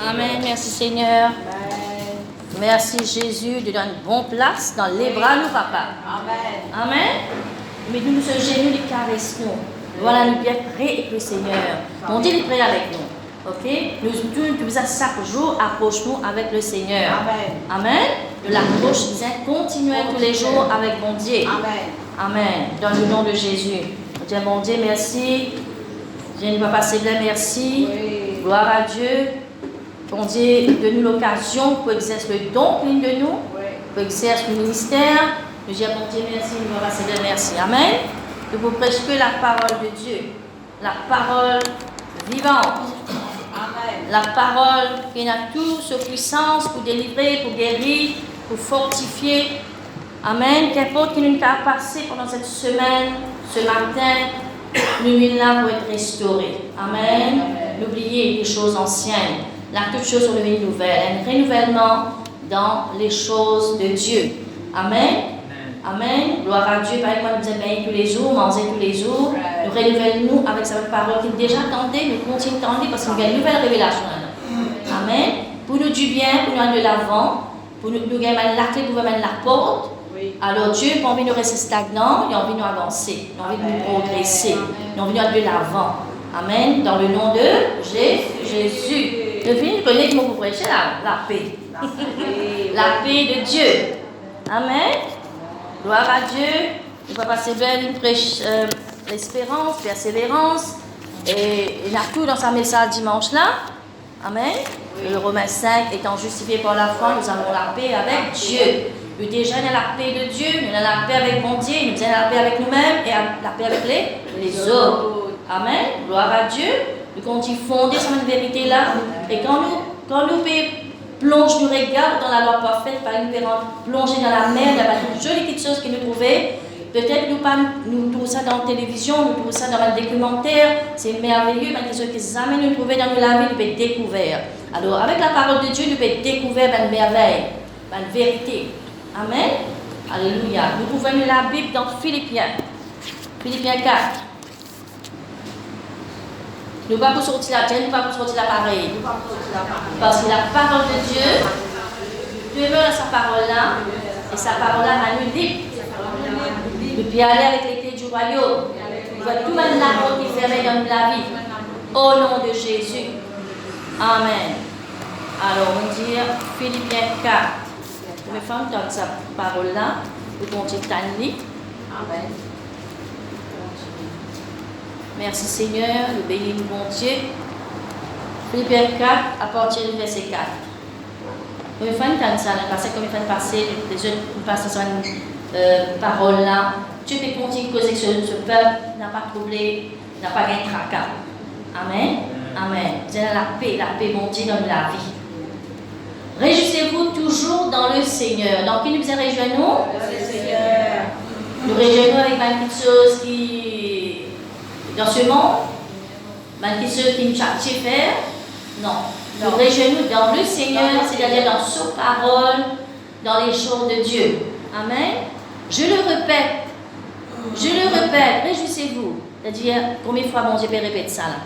Amen. Merci Seigneur. Merci Jésus de donner une bonne place dans les bras de papa. Amen. Amen. Mais nous nous genoux, les caresses nous. Voilà, nous bien prêts avec le Seigneur. On dit les prêts avec nous. Ok? Nous chaque jour, approche-nous avec le Seigneur. Amen. Amen. De l'approche, continuez tous les jours avec bon Dieu. Amen. Amen. Dans le nom de Jésus. On dit bon Dieu, merci. Je ne vais pas passer là, merci. Oui. Gloire à Dieu. Bon Dieu, donne-nous l'occasion pour exercer le don l'une de nous, pour exercer le ministère. Nous disons bon Dieu, merci. Nous allons passer là, merci. Amen. Nous vous prêcher la parole de Dieu. La parole vivante. Amen. La parole qui a toute sa puissance pour délivrer, pour guérir, pour fortifier. Amen. Qu'importe qui nous a passé pendant cette semaine, ce matin, nous sommes là pour être restaurés. Amen. N'oubliez les choses anciennes. Là, toutes choses sont devenues nouvelles. Un renouvellement dans les choses de Dieu. Amen. Amen. Gloire à Dieu. Par exemple, nous aimons tous les jours, manger tous les jours. Nous renouvellons avec sa parole qui déjà tendait, nous continuons de tendre parce qu'il y a une nouvelle révélation. Amen. Pour nous du bien, pour nous aller de l'avant, pour nous gagner la clé pour mener la porte. Alors Dieu n'a pas envie de nous rester stagnants, il a envie de nous avancer, il a envie de nous progresser, il a envie de nous aller de l'avant. Amen. Dans le nom de Jésus. Le film, vous connaissez comment vous prêchez la paix. La paix de Dieu. Amen. Gloire à Dieu. On va passer belle une prêche l'espérance, persévérance. Et il a tout dans sa message dimanche là. Amen. Le Romains 5 étant justifié par la foi, nous avons la paix avec Dieu. Nous déjà dans la paix de Dieu, nous avons la paix avec mon Dieu, nous avons la paix avec nous-mêmes et la paix avec les autres. Amen. Gloire à Dieu. Nous continuons fonder sur cette vérité là. Et quand nous plongeons nos regards dans la loi parfaite, par exemple, plonger dans la mer, il y a une jolie petite chose que nous trouvons. Peut-être nous trouvons ça dans la télévision, nous trouvons ça dans un documentaire. C'est merveilleux, mais quelque chose que jamais nous trouvons dans la vie, nous pouvons découvrir. Alors, avec la parole de Dieu, nous pouvons découvrir une merveille, une vérité. Amen. Alléluia. Nous pouvons lire la Bible dans Philippiens 4. Nous ne pouvons pas sortir la tienne, nous ne pouvons pas sortir l'appareil. Parce que la parole de Dieu, Dieu veut sa parole là, et sa parole là va nous libre. Nous pouvons aller avec les clés du royaume. Nous voyons tout le monde là qui ferme dans la vie. Au nom de Jésus. Amen. Alors, on dit Philippiens 4. Mes femmes dans sa parole là, nous continuons à lire. Amen. Merci Seigneur, nous bénissons bon Dieu. Philippiens 4, à partir du verset 4. Nous faisons ça, parce que nous faisons passer, les autres nous passent sur une parole là. Dieu peut continuer de causer que ce peuple n'a pas troublé, n'a pas gagné tracas. Amen. Amen. Vous avez la paix, mon Dieu, dans la vie. Réjouissez-vous toujours dans le Seigneur. Dans qui nous réjouissons? Le Seigneur. Nous réjouissons avec une petite chose qui. Dans ce monde, malgré ceux qui nous cherchent faire, non. Nous réjouissons dans le Seigneur, c'est-à-dire dans sa parole, dans les choses de Dieu. Amen. Je le répète, réjouissez-vous. C'est-à-dire, combien de fois mon Dieu peut répéter ça là?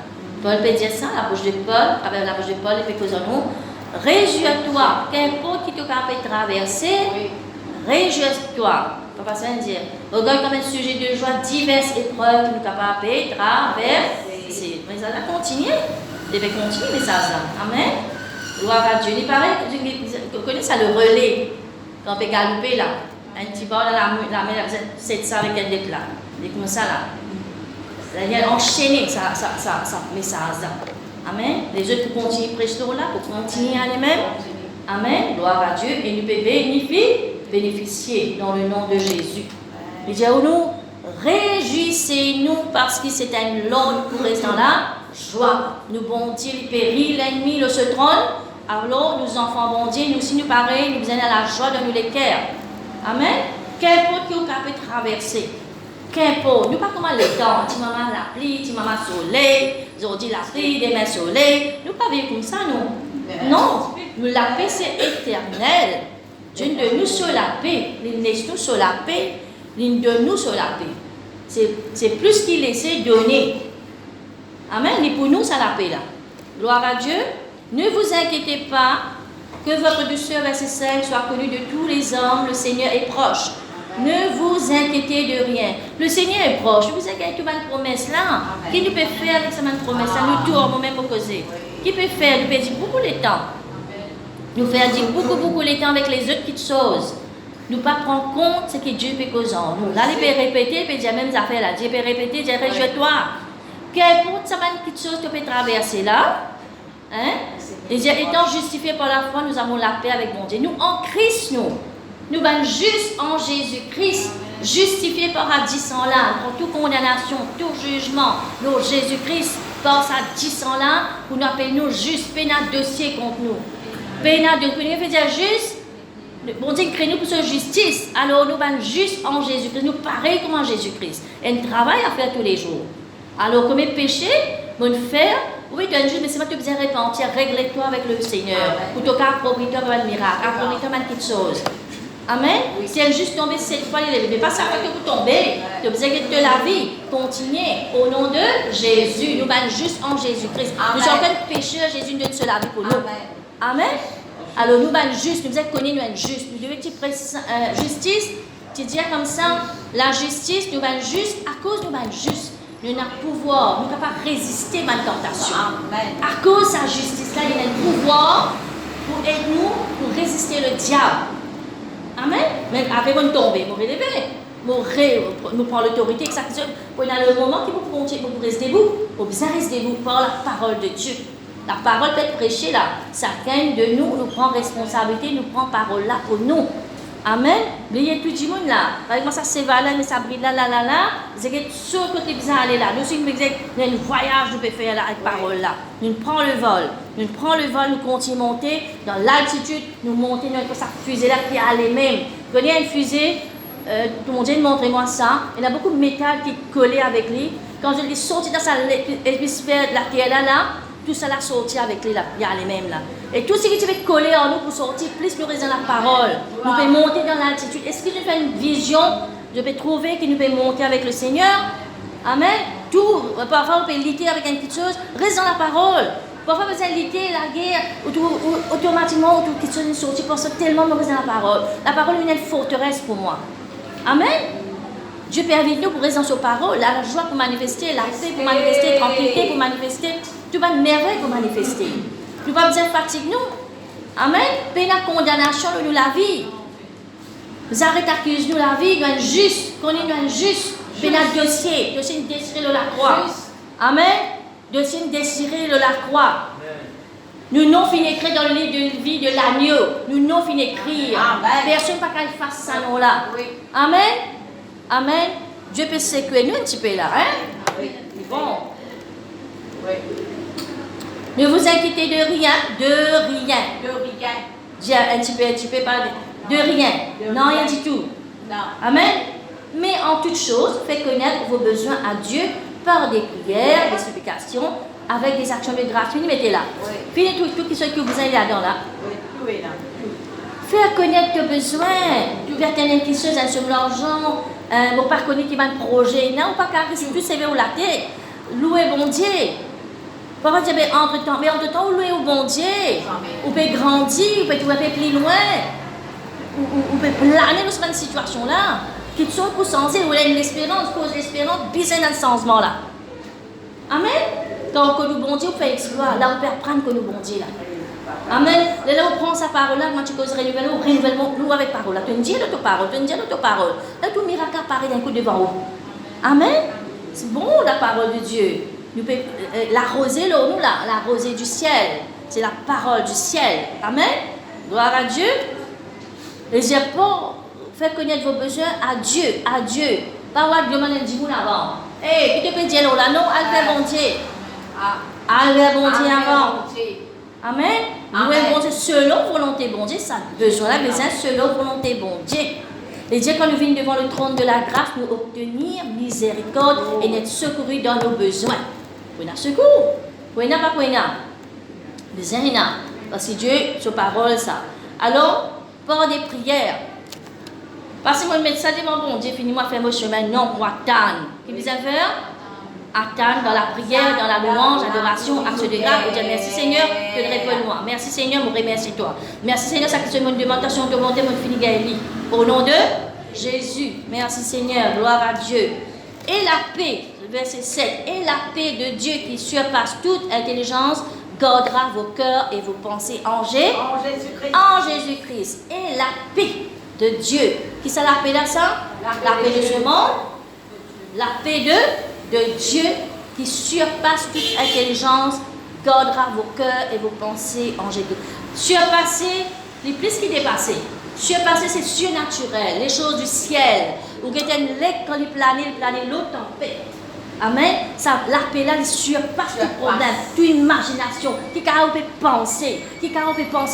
Paul peut dire ça, la bouche de Paul, avec la bouche de Paul, il fait cause en nous. Réjouis-toi, qu'importe qui te capable de traverser, réjouis-toi. Papa ça veut dire, regarde comme un sujet de joie, diverses épreuves que nous sommes capables de traverser. Mais ça va continuer. Il va continuer le message là. Amen. Gloire à Dieu. Il paraît, vous connaissez ça, le relais. Quand on peut galoper là. Un petit bord dans la main, c'est ça avec un déclat. C'est comme ça là. C'est-à-dire enchaîner ça message là. Amen. Les autres pour continuer prêcher là, pour continuer à lui-même. Amen. Gloire à Dieu. Et nous pouvons bénéficier dans le nom de Jésus. Il dit à nous, réjouissez-nous parce que c'est un long pour rester dans la joie. Nous bon Dieu, il périt l'ennemi de ce trône. Alors nous enfants bon Dieu, nous aussi nous pareil, nous venons à la joie de nous les cœurs. Amen. Qu'importe qui vous capable de traverser. Qu'importe. Nous pas comment les temps. Tu maman la pluie, tu maman soleil. Aujourd'hui la pluie, demain soleil. Nous pas vivre comme ça nous. Non. Nous la paix c'est éternel. Dieu de nous sur la paix, il laisse nous sur la paix, il de nous sur la paix. C'est plus qu'il essaie de donner. Amen. Et pour nous, c'est la paix là. Gloire à Dieu. Ne vous inquiétez pas que votre douceur, verset 5, soit connue de tous les hommes. Le Seigneur est proche. Ne vous inquiétez de rien. Le Seigneur est proche. Vous inquiétez de cette promesse-là. Qui nous peut faire avec cette promesse-là? Nous tous, même au causer. Qui peut faire? Nous peut dire beaucoup les temps. Nous faire dire beaucoup les temps avec les autres petites choses. Nous pas prendre compte de ce que Dieu peut causer en nous. Là, il peut répéter, il peut dire même affaires là. Dieu peut répéter, Dieu réjouis-toi. Qu'importe cette petite chose que tu peux traverser là. Hein? Et dire, étant justifiés par la foi, nous avons la paix avec mon Dieu. Nous, en Christ, nous sommes juste en Jésus-Christ, justifiés par la 10 ans là, pour toute condamnation, tout jugement. Nous, Jésus-Christ, par sa 10 ans là, vous nous appelez nous juste, pénal dossier contre nous. Pénal de nous veut dire juste, bon Dieu crée nous pour sa justice. Alors nous sommes juste en Jésus-Christ, nous pareil comme en Jésus-Christ. Et un travail à faire tous les jours. Alors, comme péché, mon frère, oui, tu as juste, mais c'est pas tu besoin de repentir, règle-toi avec le Seigneur. Pour te faire approprier-toi comme un miracle, approprier-toi comme quelque chose. Amen. Oui. Si elle juste tombée 7 fois, il n'est pas ça que vous tombez. Tu as besoin de la vie. Continuez au nom de Jésus. Nous sommes juste en Jésus-Christ. Nous sommes pas pécheurs, Jésus ne donne cela la vie pour nous. Amen. Alors nous sommes justes, nous devons connaître nous sommes justes. Nous devons dire justice, tu dis comme ça, la justice, nous sommes justes à cause nous sommes justes. Nous avons le pouvoir, nous sommes capables de résister à ma tentation. Amen. À cause de sa justice-là, il y a le pouvoir pour aider nous, pour résister le diable. Amen. Mais après, nous tomber, nous relever, nous prendre l'autorité, exactement. Pour le moment qui vous continuer, pour rester debout, pour bien rester debout par la parole de Dieu. La parole peut être prêchée là. Chacun de nous prend responsabilité, nous prend parole là pour nous. Amen. Oubliez tout le monde là. Par exemple, ça c'est là, mais ça brille là. C'est que sûr que tu es besoin d'aller là. Nous sommes un voyage, nous pouvons faire là avec parole là. Nous prenons le vol. Nous continuons à monter dans l'altitude. Nous montons dans cette fusée là qui a les mêmes. Vous connaissez une fusée, tout le monde dit, montrez-moi ça. Il y a beaucoup de métal qui est collé avec lui. Quand je l'ai sorti dans l'hémisphère de la terre là, tout ça l'a sorti avec lui, il y a les mêmes là. Et tout ce qui tu veux coller en nous pour sortir, plus nous raisons la parole. Nous pouvons monter dans l'altitude. Est-ce que je fais une vision? Je peux trouver que nous pouvons monter avec le Seigneur. Amen. Tout, parfois on peut lutter avec une petite chose, raison la parole. Parfois on peut lutter la guerre, ou automatiquement, ou quelque chose est sorti, parce que tellement nous raisons la parole. La parole est une forteresse pour moi. Amen. Dieu permet nous pour raison sur parole, la joie pour manifester, la paix pour manifester, la tranquillité pour manifester. Tout va de merveille pour manifester. Nous ne pas besoin de fatigue, nous. Amen. Paix la condamnation, nous la vie. Vous arrêtez d'accuser nous la vie, nous sommes juste, qu'on est juste. Paix la dossier désiré de la croix. Amen. Dossier désiré de la croix. Nous non fini écrire dans le livre de vie de l'agneau. Nous non fini écrire. Personne ne peut pas faire ça, non là. Amen. Amen. Dieu peut sécuriser nous un petit peu là. Hein? Bon. Ne vous inquiétez de rien, Dis un petit peu parler. De rien, non, rien du tout. Non. Amen. Mais en toute chose, faites connaître vos besoins à Dieu par des prières, des supplications, avec des actions de grâce. Mettez là. Finis tout ce que vous avez là-dedans là. Tout est là. Faire connaître tes besoins. Faire connaître quelque chose, un somme l'argent, on ne pas connaître qui va un projet. Non, pas car c'est plus sévère ou la tête. Louer bon Dieu. Parfois, tu dis, entre-temps, mais entre-temps, vous louez au bon Dieu. Vous pouvez grandir, vous pouvez aller plus loin. Vous pouvez planer dans cette situation-là. Qui sont pour changer, vous avez une espérance, cause l'espérance, besoin d'un changement là. Amen. Quand on nous bon Dieu, on fait exploit. Là, on peut apprendre que nous bon Dieu là. Amen. Là, on prend sa parole là, quand tu causes renouvellement, nous avec parole là. Tu me dis de ta parole, Là, tout miracle apparaît d'un coup devant vous. Amen. C'est bon la parole de Dieu. Nous pouvons l'arroser là, nous là, la rosée du ciel. C'est la parole du ciel. Amen. Gloire à Dieu. Et j'ai pas fait connaître vos besoins à Dieu. Pas voir Dieu m'a dit avant. Hey, qui te peut dire là, non, Albert bon Dieu. Albert bon Dieu avant. Amen. Nous bon Dieu selon volonté bon Dieu, ça besoin là, besoin selon volonté bon Dieu. Et Dieu, quand nous venons devant le trône de la grâce, nous obtenir miséricorde et être secourus dans nos besoins. Vous avez secours. Vous n'avez pas besoin. Parce que Dieu, sa parole, ça. Alors, par des prières. Parce que moi, je me dis ça devant bon Dieu, finis-moi faire mon chemin, non, moi, tanne. Qu'est-ce que vous allez faire? attendre dans la prière, dans la louange, l'adoration, action de grâce, pour dire merci Seigneur, que le réponds-moi. Merci Seigneur, me remercie-toi. Merci Seigneur, ça que tu me demandes, attention, de monter mon fini guéri. Au nom de Jésus. Merci Seigneur, gloire à Dieu. Et la paix, verset 7, et la paix de Dieu qui surpasse toute intelligence, gardera vos cœurs et vos pensées en Jésus-Christ. Et la paix de Dieu. Qui ça la paix là ça? La paix de ce monde. La paix de Dieu qui surpasse toute intelligence, gardera vos cœurs et vos pensées en Jésus-Christ. Surpasser, les plus qui dépasser. Surpasser, c'est surnaturel, les choses du ciel. Ou quand il plane l'autre tempête. Amen. Ça, la paix là, il surpasse tout problème, toute imagination, qui peut penser,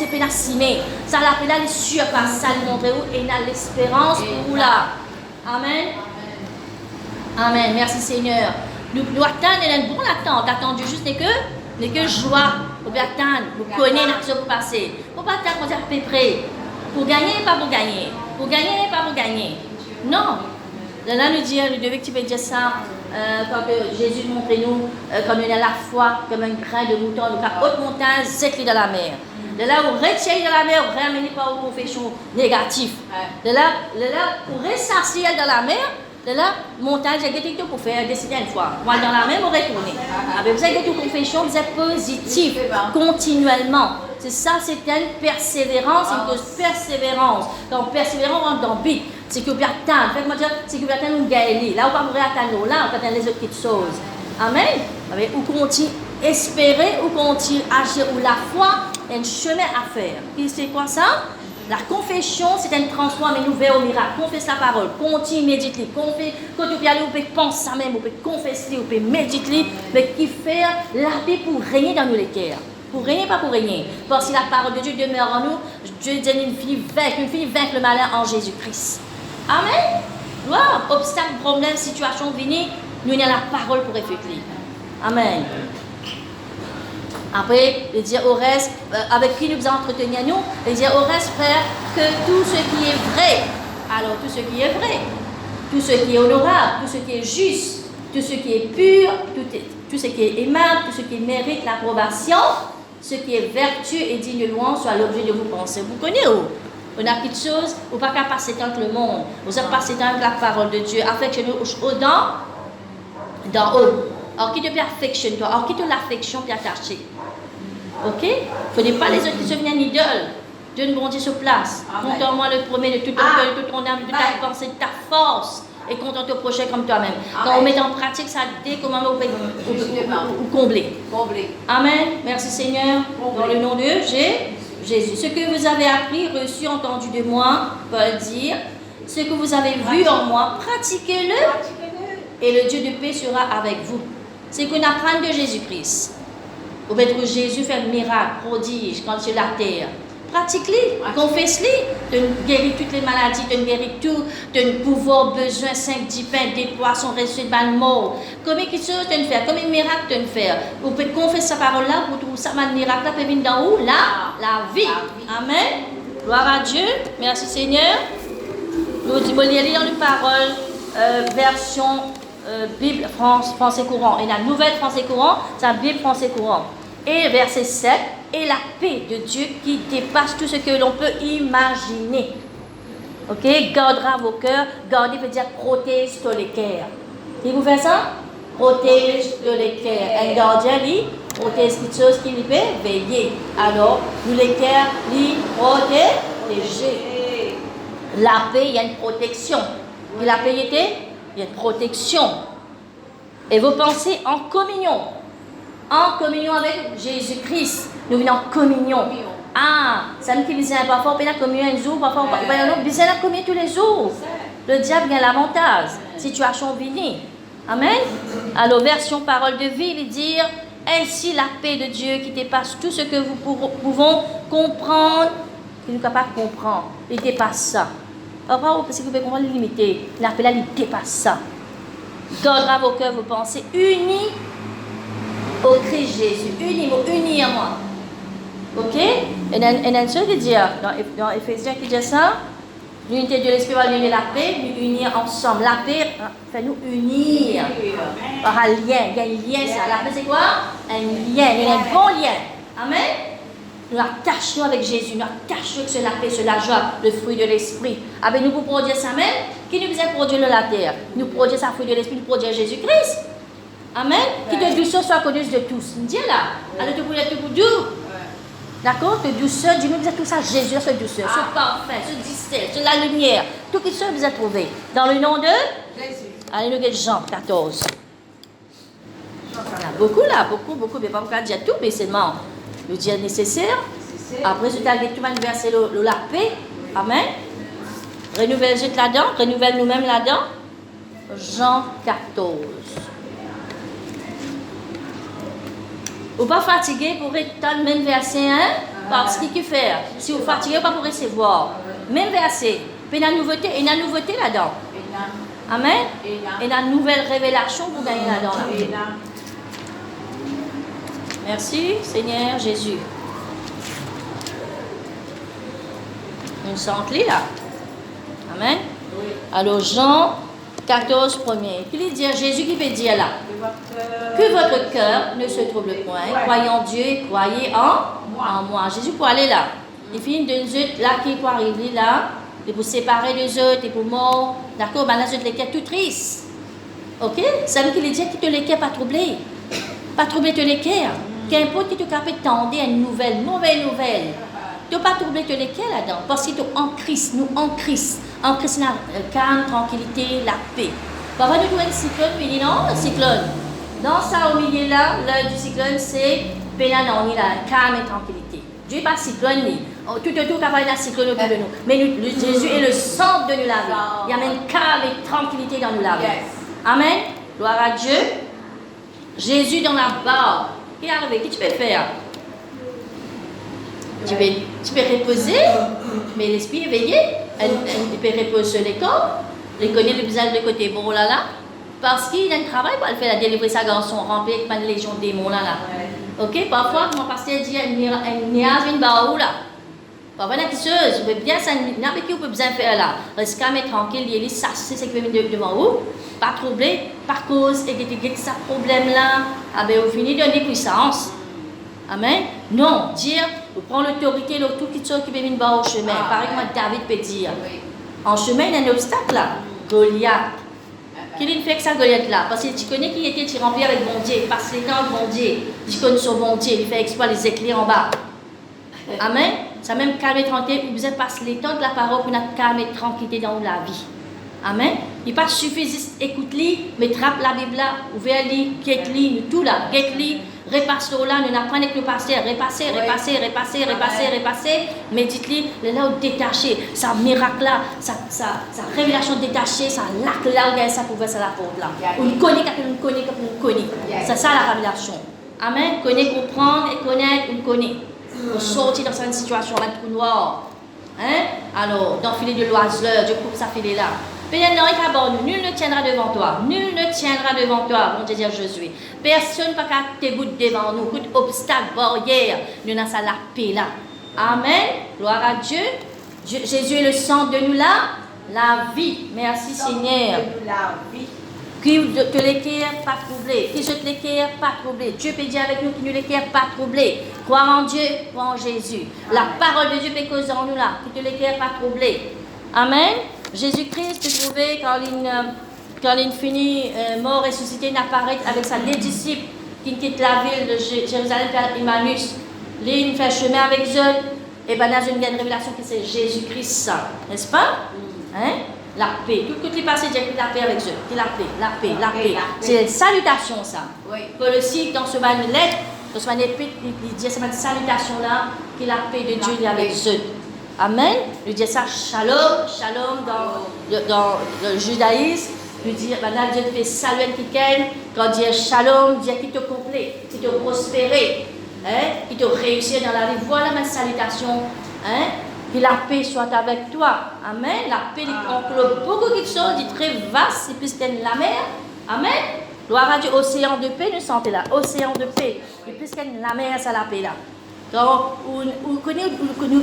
peut l'assimiler. Ça, la paix là, il surpasse, ça lui montre où il a l'espérance pour là. Amen. Amen. Merci Seigneur. Nous attendons, il y a une bonne attente. Attendu juste n'est que joie. Vous pouvez attendre, vous connaissez l'action pour passer. Vous ne pouvez pas attendre qu'on est à peu près. Pour gagner, pas pour gagner. Pour gagner, pas pour gagner. Non. Là, nous dit, nous devons dire ça quand Jésus montre nous, quand on a la foi comme un grain de mouton, donc la haute montagne, c'est dans la mer. De là, vous retirez dans la mer, vous ne ramenez pas aux confessions négatives. De là, vous ressassez dans la mer, de là, montagne, j'ai dit tout pour faire décider une fois. Moi, dans la mer, vous retournez. Vous avez tout confession, vous êtes positif continuellement. C'est ça, c'est une persévérance, c'est une persévérance. Quand persévérance, on rentre dans le but. C'est que vous pouvez attendre. Faites-moi dire, c'est que vous pouvez attendre une galerie. Là, vous ne pouvez pas attendre là, on peut attendre les autres petites choses. Amen. Ou continue espérer, ou continue agir, ou la foi, il y a un chemin à faire. Et c'est quoi ça? La confession, c'est un transforme et nous vers au miracle. Confesse la parole, continue, médite-les. Quand vous pouvez aller, vous pouvez penser ça même, vous pouvez confesser, vous pouvez méditer, mais qui fait la paix pour régner dans nos cœurs. Pour régner, pas pour régner. Parce que si la parole de Dieu demeure en nous, Dieu donne une fille vaincre le malin en Jésus-Christ. Amen. Gloire, obstacle, problème, situation, venir, nous avons la parole pour effectuer. Amen. Après, il dit au reste, avec qui nous entretenir nous, il dit au reste, frère, que tout ce qui est vrai, alors tout ce qui est vrai, tout ce qui est honorable, tout ce qui est juste, tout ce qui est pur, tout ce qui est aimable, tout ce qui mérite l'approbation, ce qui est vertu et digne de louange soit l'objet de vos pensées. Vous connaissez où? On a quelque chose, on ne peut pas passer dans le monde. Vous avez passé dans la parole de Dieu. Affectionnez au d'en haut. Alors, qui te affectionne toi? Alors, qui te l'affection qui est attachée? Ok? Il ne faut pas les autres qui se viennent idole. Dieu nous bondit sur place. Contente-moi le premier de tout ton cœur, de toute ton âme, de ta pensée, de ta force. Et contente au prochain comme toi-même. Quand on met en pratique ça, dès comment vous combler. Amen. Merci Seigneur. Dans le nom de Jésus. Ce que vous avez appris, reçu, entendu de moi, Paul dire, ce que vous avez vu en moi, pratiquez-le. Et le Dieu de paix sera avec vous. C'est qu'on apprend de Jésus-Christ. Au fait que Jésus fait un miracle, prodige, quand sur la terre. Pratique-les, confesse-les. Tu guéris toutes les maladies, tu guéris tout, tu as pouvoir, besoin, 5, 10 pains, des poissons, ressusciter de mort. Combien de choses tu fais, combien de miracles tu fais. Vous pouvez confesser sa parole-là, vous trouvez ça, le miracle-là peut venir d'en haut, là, la vie. Amen. Gloire à Dieu. Merci Seigneur. Nous allons lire dans une parole, version Bible français courant. Et la nouvelle français courant, c'est la Bible français courant. Et verset 7. Et la paix de Dieu qui dépasse tout ce que l'on peut imaginer. Ok? Gardera vos cœurs. Garder veut dire protège tous les cœurs. Et vous faites ça? Protège tous les cœurs. Un gardien, lui, protège quelque chose qui lui fait veiller. Alors, nous les cœurs, lui, protéger. La paix, il y a une protection. Et la paix était? Il y a une protection. Et vos pensées en communion. En communion avec Jésus-Christ. Nous venons en communion. Ah, ça me dit que parfois on peut la communion un jour, parfois on peut la communion tous les jours. Le diable a l'avantage. Situation venue. Amen. Alors, version parole de vie, il dit ainsi la paix de Dieu qui dépasse tout ce que vous pouvons comprendre, qui nous capable de comprendre. Il dépasse ça. Alors, parce que vous pouvez comprendre les limités. La paix là, il dépasse ça. Gardera vos cœurs, vos pensées unis au Christ Jésus. Unis à moi. Ok? Et une chose qui dit, dans Éphésiens qui dit ça, L'unité de l'esprit va unir la paix, nous unir ensemble. La paix fait nous unir par un lien. Il y a un lien, ça. La paix, c'est quoi? Un lien, un bon lien. Amen. Nous attachons avec Jésus, nous attachons avec la paix, la joie, le fruit de l'esprit. Avec nous pour produire ça même, qui nous a produit dans la terre? Nous produisons ça, fruit de l'esprit, nous produisons Jésus-Christ. Amen. Qui de douceur soit connue de tous. Nous disons là, alors tout pour doux. D'accord? De douceur, Dieu nous dit tout ça, Jésus, ce douceur, ce parfait, ce discernement, ce la lumière, tout qui soit vous a trouvé. Dans le nom de Jésus. Alléluia, Jean 14. Il y en a beaucoup là, beaucoup, mais pas pour dire tout, mais seulement le dire nécessaire. Après, je t'ai dit tout le verset la paix. Amen. Renouvelle juste là-dedans, renouvelle nous-mêmes là-dedans. Jean 14. Vous pas fatigué pour être dans le même verset, hein? Parce qu'il faut faire. Si vous fatiguez, pas pour recevoir. Même verset. Puis il y a une nouveauté là-dedans. Amen. Et la nouvelle révélation pour gagner là-dedans. Merci, Seigneur Jésus. Une santé là. Amen. Alors, Jean 14, premier. Puis il dit à Jésus qui veut dire là. Que votre cœur ne se trouble point. Croyez en Dieu et croyez en moi. Jésus pour aller là. Il finit de nous autres là qui pour arriver là. Et pour séparer des autres et pour mort. D'accord? Ben là, les cœurs tout tristes. Ok? Ça veut qu'il dit que les cœurs pas troublés. Pas troublés les cœurs. Qu'importe qui te capte tendre une nouvelle. Tu pas troublé les cœurs là-dedans. Parce que tu es en Christ. Nous en Christ. En Christ, la calme, tranquillité, la paix. Parfois, nous trouvons un cyclone, puis il dit non, un cyclone. Dans ça, au milieu là, l'heure du cyclone, c'est pénal, on est là, calme et tranquillité. Dieu n'est pas cyclone, tout capable d'un cyclone autour de nous. Mais Jésus est le centre de nous la vie. Il y a même calme et tranquillité dans nous la vie. Amen. Gloire à Dieu. Jésus dans la barre. Qu'est-ce qui est arrivé? Qu'est-ce que tu peux faire? Tu peux reposer, mais l'esprit est éveillé. Il peut reposer sur les corps. Il connaît le visage de côté bon là. Parce qu'il a un travail pour faire la délivrer sa garçon rempli avec une légion de démons là. Ok, parfois, mon pasteur dit un nuage, une barre là. Parfois, il y a quelque chose, vous pouvez bien, n'importe qui vous pouvez bien faire là. Restez calme et tranquille, il ça c'est ce qui va venir devant vous. Pas troublé, par cause, et que ça problème là, ah ben, vous finissez de donner puissance. Amen. Non, dire, vous prenez l'autorité, tout qui va venir au chemin. Pareil comme David peut dire. En chemin, il y a un obstacle là. Goliath. Qu'il fait que ça Goliath là? Parce que tu connais qui était rempli avec bon Dieu, il passe les temps de bon Dieu, il connaît son bon Dieu, il fait exploit les éclairs en bas. Amen. Ça même calme et tranquille, vous passer les temps de la parole pour notre calme et tranquillité dans la vie. Amen. Il n'est pas suffisant, écoute-li, mais trappe la Bible là, ouvert-li, quitte-li, tout là, quitte-li, repasse-le là, nous apprenons avec nos pasteurs, repasser, médite-li, là où détaché, ça miracle là, ça révélation détachée, ça lac là, ça pouvait ça la porte là. On connaît quand on connaît. C'est ça la révélation. Amen. Connaître, comprendre et connaître, on connaît. Pour sortir dans cette situation, un trou noir. Hein? Alors, dans le filet de l'oiseleur, je coupe ça filet là. Nul ne tiendra devant toi. Nul ne tiendra devant toi, bon Dieu Jésus. Personne ne peut te bout devant nous. Tout obstacle, barrière, nous avons la paix là. Amen. Gloire à Dieu. Jésus est le centre de nous là. La vie. Merci Seigneur. La vie. Qui te l'équerre pas troublé. Qui se l'équerre pas troublé. Dieu peut dire avec nous qui ne l'équerre pas troublé. Croire en Dieu, croire en Jésus. La parole de Dieu peut causer en nous là. Qui te l'équerre pas troublé. Amen. Jésus-Christ peut trouver quand il finit mort, ressuscité, n'apparaît avec sa les disciples qui quittent la ville de Jérusalem vers Emmaüs. Il fait chemin avec eux. Et bien là, il y a une révélation que c'est Jésus-Christ, n'est-ce pas? Hein? La paix. Tout ce qui passe, il dit la paix avec eux. La paix. C'est une salutation, ça. Oui. Paul aussi, dans ce lettre, dans ce épître, il dit cette salutation-là, que la paix de Dieu est avec eux. Amen. Il dit ça, shalom dans le judaïsme. Il dit, maintenant Dieu te fait saluer quelqu'un. Quand Dieu est shalom, Dieu qui te complète, qui te prospérer, hein, qui te réussir dans la vie. Voilà ma salutation. Hein. Que la paix soit avec toi. Amen. La paix englobe beaucoup de choses, dit très vaste, c'est plus que la mer. Amen. Gloire à Dieu, océan de paix, nous sentons là. Océan de paix. Et plus que la mer, c'est la paix là. Donc,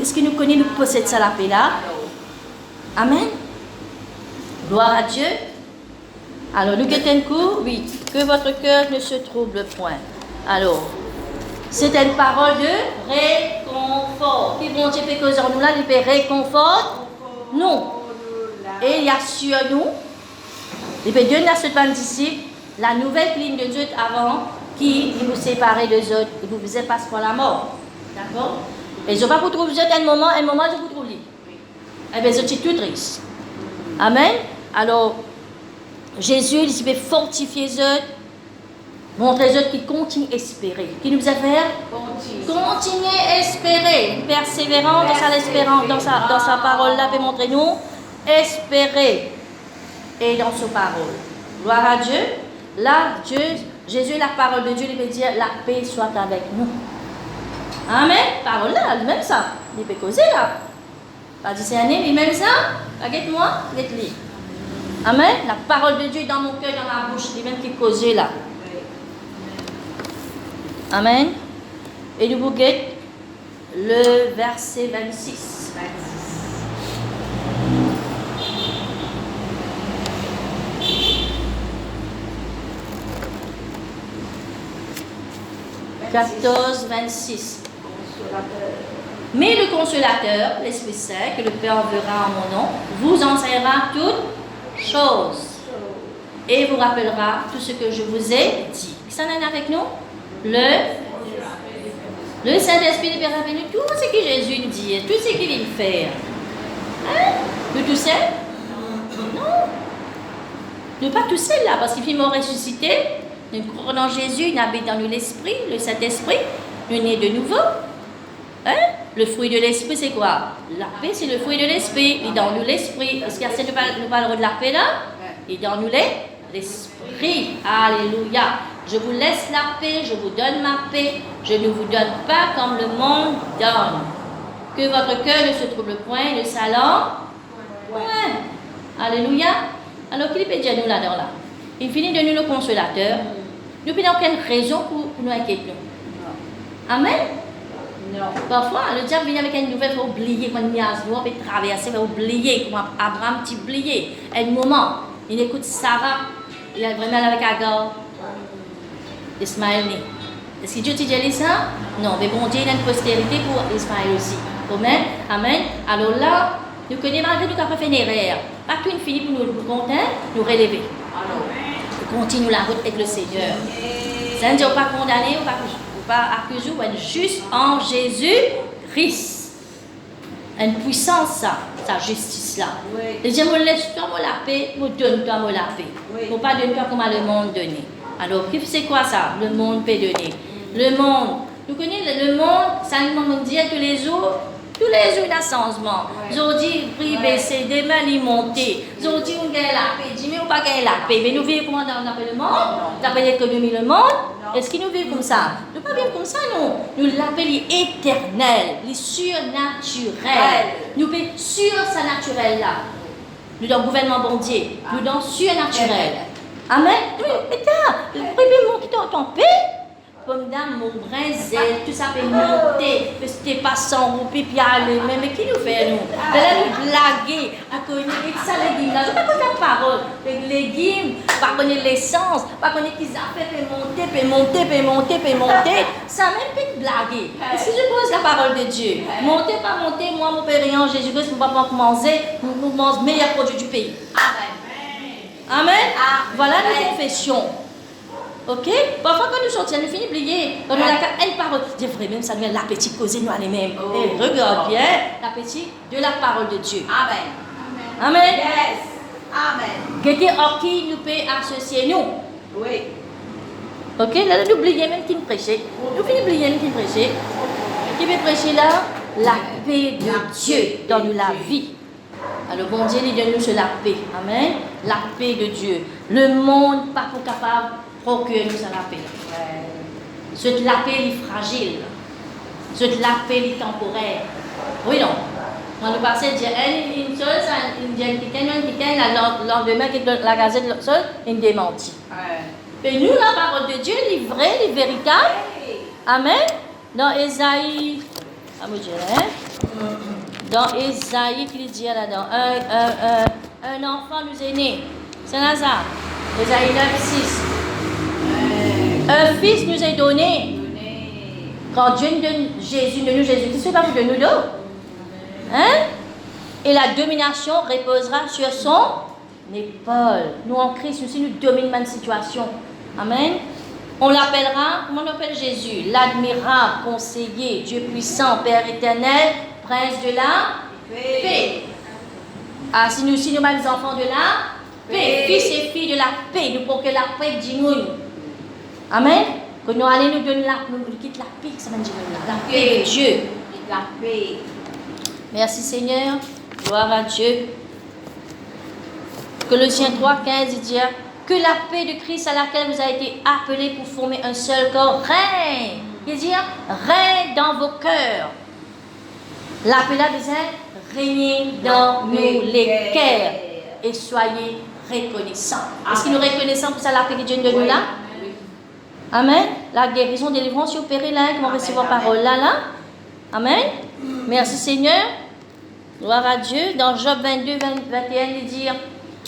est-ce que nous connaissons, nous possèdons ça la paix là? Amen. Gloire à Dieu. Alors, nous guettons un coup, oui, que votre cœur ne se trouble point. Alors, c'est une parole de réconfort. Qui bon Dieu fait causer en nous là, il fait réconfort. Non. Et il y a sur nous, il fait Dieu n'a pas disciple, la nouvelle ligne de Dieu avant qui vous séparait des autres, il vous faisait passer par la mort. D'accord? Et je ne vais pas vous trouver un moment je vous trouve libre. Eh bien, je suis tout triste. Amen. Alors, Jésus, il veut fortifier les autres, montrer aux autres qui continuent à espérer. Qui nous a fait continuer à espérer. Persévérant dans sa espérance, dans sa parole là, veut montrer nous, espérer. Et dans sa parole. Gloire à Dieu. Là, Jésus, la parole de Dieu, il veut dire la paix soit avec nous. Amen. Parole là, même ça. Il peut causer là. Pas discerner, mais même ça, regarde-moi, regarde-lui. Amen. La parole de Dieu est dans mon cœur, dans ma bouche, il même qui cause là. Amen. Et nous vous guettons le verset 26. 14, 26. Mais le consolateur, l'Esprit Saint, que le Père enverra en mon nom, vous enseignera toutes choses et vous rappellera tout ce que je vous ai dit. Qui s'en est avec nous? Le Saint-Esprit nous rappelle tout ce que Jésus dit, tout ce qu'il vient faire. Hein? Nous tout seul? Non. Nous pas tout seul là, parce qu'il est mort ressuscité. Nous croyons dans Jésus, nous habite dans nous l'Esprit, le Saint-Esprit. Nous nés de nouveau. Hein? Le fruit de l'Esprit, c'est quoi? La paix, c'est le fruit de l'Esprit. Il est dans nous l'Esprit. Est-ce qu'il y a nous parlerons de la paix là? Il est dans nous l'Esprit. Alléluia. Je vous laisse la paix, je vous donne ma paix. Je ne vous donne pas comme le monde donne. Que votre cœur ne se trouble point, ne s'alarme point. Alléluia. Alors, qu'il peut dire nous là-dedans là? Il finit de nous le consolateur. Nous n'avons aucune raison pour nous inquiéter. Amen. Non. Parfois, le diable vient avec une nouvelle, il faut oublier qu'on y a, on peut traverser, il faut oublier, comme Abraham a oublié. Un moment, il écoute Sarah, il a vraiment avec Agar. Ismaël né. Est-ce que Dieu t'a dit ça? Non, mais bon Dieu, il a une postérité pour Ismaël aussi. Amen. Amen. Alors là, nous connaissons malgré tout qu'on peut faire une erreur. Pas tout une fini pour nous contenter, nous relever. Nous continuons la route avec le Seigneur. Ça ne dit pas condamné ou pas accusé, ou juste en Jésus-Christ. Une puissance, ça, sa justice là. Et je me laisse toi la paix, me donne toi la paix. Il ne faut pas donner toi comme le monde donner. Alors, c'est quoi ça? Le monde peut donner. Le monde, nous connaissons le monde, ça nous dit tous les jours, il y a un changement. Aujourd'hui, le prix baissé, demain, il monte. Aujourd'hui, on gagne la paix, demain, on ne pas gagner la paix. Mais nous vivons comment on appelle le monde? On appelle l'économie le monde? Est-ce que nous vivons comme ça? Nous ne pas vivre comme ça, non. Nous l'appelons éternel, les surnaturel. Nous vivons sur sa naturel là. Nous dans le gouvernement bon Dieu, nous dans surnaturel. Amen. Oui, mais le premier monde qui t'en paix. Comme dans mon brinzel, tout ça peut monter, c'était pas 100 roupies, puis aller, mais qui nous fait nous? De là nous blaguer, à connaître ça les légumes là, je ne sais pas la parole, les légumes, pas connaître l'essence, pas connaître qu'ils peut monter, ça même peut blaguer. Et si je pose la parole de Dieu, monter, pas monter, moi mon Père en Jésus-Christ, nous ne pouvons pas manger, nous mangeons le meilleur produit du pays. Amen. Amen. Voilà la confession. Ok? Parfois, quand nous sortons, nous finissons d'oublier. Quand nous avons une parole, c'est vrai, même ça nous a l'appétit causé nous à nous-mêmes. Et regarde bien l'appétit de la parole de Dieu. Amen. Amen. Yes. Amen. Quelqu'un à qui nous peut associer nous. Oui. Ok? Là, nous oublions même qui nous prêchait. Nous finissons d'oublier même qui nous prêchait. Qui veut prêcher là? La paix de Dieu dans nous la vie. Alors, bon Dieu, il donne nous sur la paix. Amen. La paix de Dieu. Le monde pas pour capable. Procure nous la paix. Cette la paix est fragile. Cette la paix est temporaire. Oui, non. Dans le passé, il y a une seule, le lendemain, la gazette, une démentie. Et nous, la parole de Dieu, est vraie, est véritable. Amen. Dans Ésaïe à me dire, hein? Dans Ésaïe, qu'il dit là-dedans, un enfant nous est né. Saint-Lazare. Ésaïe 9, 6. Un fils nous est donné. Quand Dieu nous donne Jésus, de nous Jésus-Christ, c'est pas de nous deux. Hein? Et la domination reposera sur son épaule. Nous en Christ, nous dominons une situation. Amen. On l'appellera, comment on appelle Jésus? L'admirable, conseiller, Dieu puissant, Père éternel, Prince de la paix. Ah, si nous sommes les enfants de la paix, fils et filles de la paix, nous pour que la paix dit nous. Amen. Que nous allons nous donner nous quitte la paix, ça veut dire la paix de Dieu. La paix. Merci Seigneur. Gloire à Dieu. Colossiens 3,15 dit que la paix de Christ à laquelle vous avez été appelés pour former un seul corps règne. Il dit règne dans vos cœurs. L'appel là disait régner dans nous les cœurs et soyez reconnaissants. Est-ce que nous reconnaissons pour ça la paix de Dieu de nous là? Amen. La guérison, délivrance, opérée là, qui vont recevoir parole là. Amen. Merci Seigneur. Gloire à Dieu. Dans Job 22, 21, il dit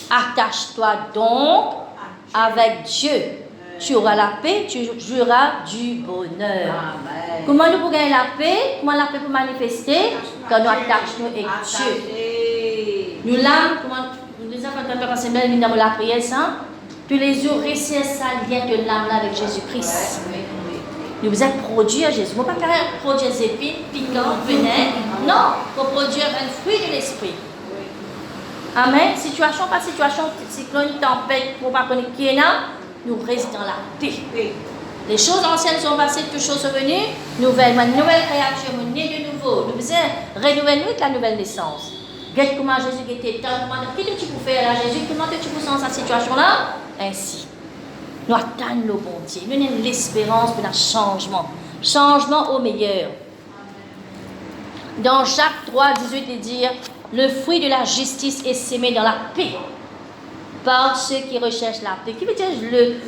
attache-toi donc avec Dieu. Tu auras la paix, tu jouiras du bonheur. Amen. Comment nous pouvons gagner la paix? Comment la paix peut manifester? Quand nous attachons avec Dieu. Nous l'âme, comment nous disons quand on ensemble dans la prière, ça, tous les jours, rester ça lien de l'âme là avec Jésus-Christ. Nous vous êtes produits à Jésus. Vous ne pouvez pas produire des épines, piquants, vinaigre. Non, il faut produire un fruit de l'esprit. Amen. Situation par situation, cyclone, tempête, pour ne pas connaître qui est là, nous restons dans la paix. Les choses anciennes sont passées, toutes choses sont venues. Nouvelle créature, née de nouveau. Nous faisons renouveler avec la nouvelle naissance. Regarde comment Jésus était tant, qu'est-ce que tu peux faire à Jésus, comment tu peux dans cette situation-là? Ainsi. Nous attendons le bon Dieu. Nous avons l'espérance pour le changement. Changement au meilleur. Dans Jacques 3, 18, il dit le fruit de la justice est sémé dans la paix par ceux qui recherchent la paix. Qui veut dire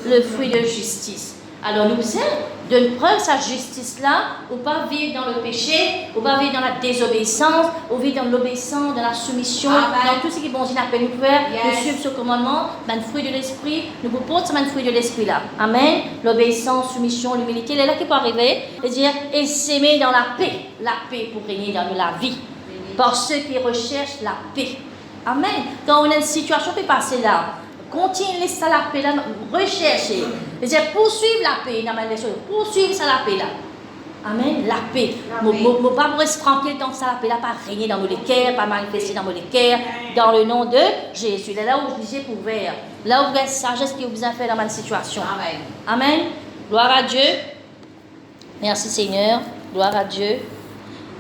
le fruit de justice? Alors nous disons, de preuve sa justice-là, ou pas vivre dans le péché, ou pas vivre dans la désobéissance, ou vivre dans l'obéissance, dans la soumission, dans tout ce qui est bon Dieu appelle nous faire, nous suivre ce commandement, dans le fruit de l'esprit, nous vous portons ce fruit de l'esprit-là. Amen. L'obéissance, l'humilité, l'humilité, il est là qui peut arriver, et dire, et s'aimer dans la paix pour régner dans la vie, par ceux qui recherchent la paix. Amen. Quand on a une situation qui peut passer là, continuez ça la paix là, recherchez. C'est-à-dire poursuivre la paix, poursuivre ça la paix là. Amen. La paix. Ne pas rester tranquille dans ça la paix là, pas régner dans nos cœurs, pas manifester dans nos cœurs, dans le nom de Jésus. Là où vous êtes ouvert, là où vous avez sagesse qui vous a fait dans ma situation. Amen. Amen. Gloire à Dieu. Merci Seigneur. Gloire à Dieu.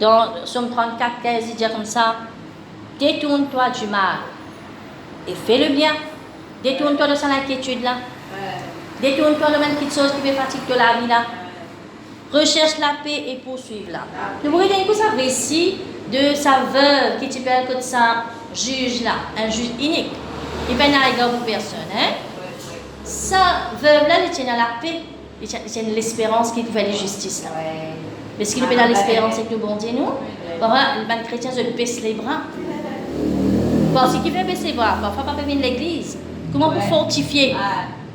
Dans Psaume 34, 15, il dit comme ça. Détourne-toi du mal et fais le bien. Détourne-toi de cette inquiétude-là. Détourne-toi de même petite chose qui fait fatigue de la vie là. Recherche la paix et poursuive-la. Nous voyons que ça récit de sa veuve qui t'appelle que ça juge là, un juge unique. Il n'y a pas égard pour personne. Hein? Sa veuve-là, il tient à la paix, il tient à l'espérance qui fait la justice là. Mais ce qui nous fait dans l'espérance, c'est que nous bon Dieu nous. Parfois, les chrétiens se baissent les bras. Parce qu'il fait baisser les bras, parfois pas venir l'église. Comment pour fortifier?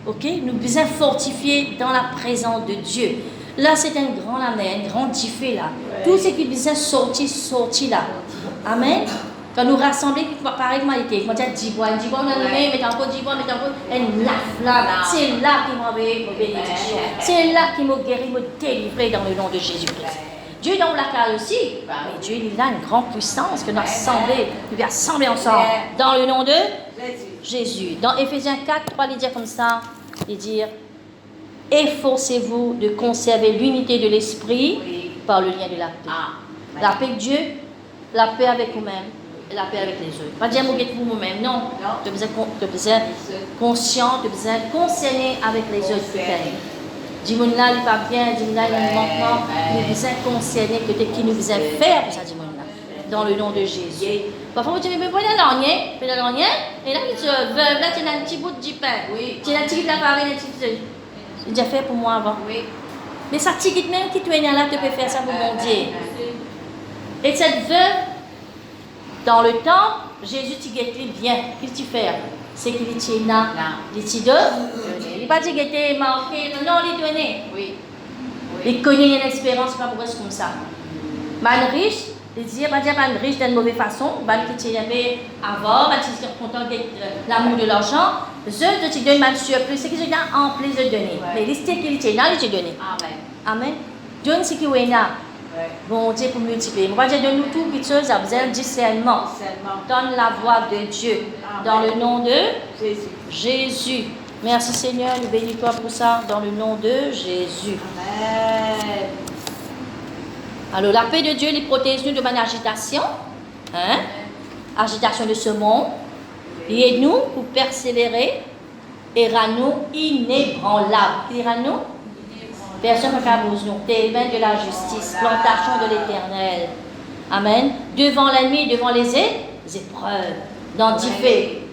Ok, nous devons fortifier dans la présence de Dieu. Là, c'est un grand amen, un grand diffé là. Tout ce qui vient sortir là. Amen. Quand nous rassemblons, pareillement, quand il y a 10 bois, on a nommé, mais encore 10 bois, mais encore une là. C'est là qui m'a bénédiction. C'est là qui m'a guéri, m'a délivré dans le nom de Jésus-Christ. Dieu dans la carrière aussi, mais Dieu il a une grande puissance que nous devons assembler ensemble dans le nom de Jésus. Dans Éphésiens 4, 3, il dit comme ça, il dit efforcez-vous de conserver l'unité de l'esprit par le lien de la paix. La paix de Dieu, la paix avec vous-même et la paix avec les autres. Pas dire que pour vous-même, non. Tu besoin conscient, tu besoin concerné avec les autres peut-être. Dis-moi-là, il n'est pas bien, dis-moi-là, il est manquant. Nous vous êtes concernés que qui nous faisait faire pour ça, dis-moi-là. Dans le nom de Jésus. Parfois, vous dites, mais prenez l'oignon, et là, tu là, tu as un petit bout de pain. Tu as un petit bout de la farine, j'ai déjà fait pour moi avant. Mais ça, petit même qui tu es là, tu peux faire ça pour mon Dieu. Et cette veuve, dans le temps, Jésus t'y guettait bien. Qu'est-ce qu'il fait? C'est qu'il était là, il était deux. Il n'a pas dit qu'il était marqué, non, il donnait. Oui. Il connaît une espérance, pas pour être comme ça. Man riche, il dit, pas dire man riche d'une mauvaise façon, man qui avait avant, man qui est content de l'amour de l'argent, je te donne man surplus, c'est que je gagne en plus de donner. Mais l'histoire qu'il était là, il te donné. Amen. Amen. Donne ce qu'il est là. Bon Dieu pour multiplier. Moi, je donne nous tout quelque chose à besoin de discernement. Donne la voix de Dieu. Dans le nom de Jésus. Merci Seigneur, nous bénis-toi pour ça. Dans le nom de Jésus. Amen. Alors, la paix de Dieu les protège nous de mon agitation. Hein? Agitation de ce monde. Et nous, pour persévérer, et nous inébranlables. Et nous personne ne peut nous. Tes mains de la justice, plantation de l'Éternel. Amen. Devant l'ennemi, devant les épreuves. Dans Diffé,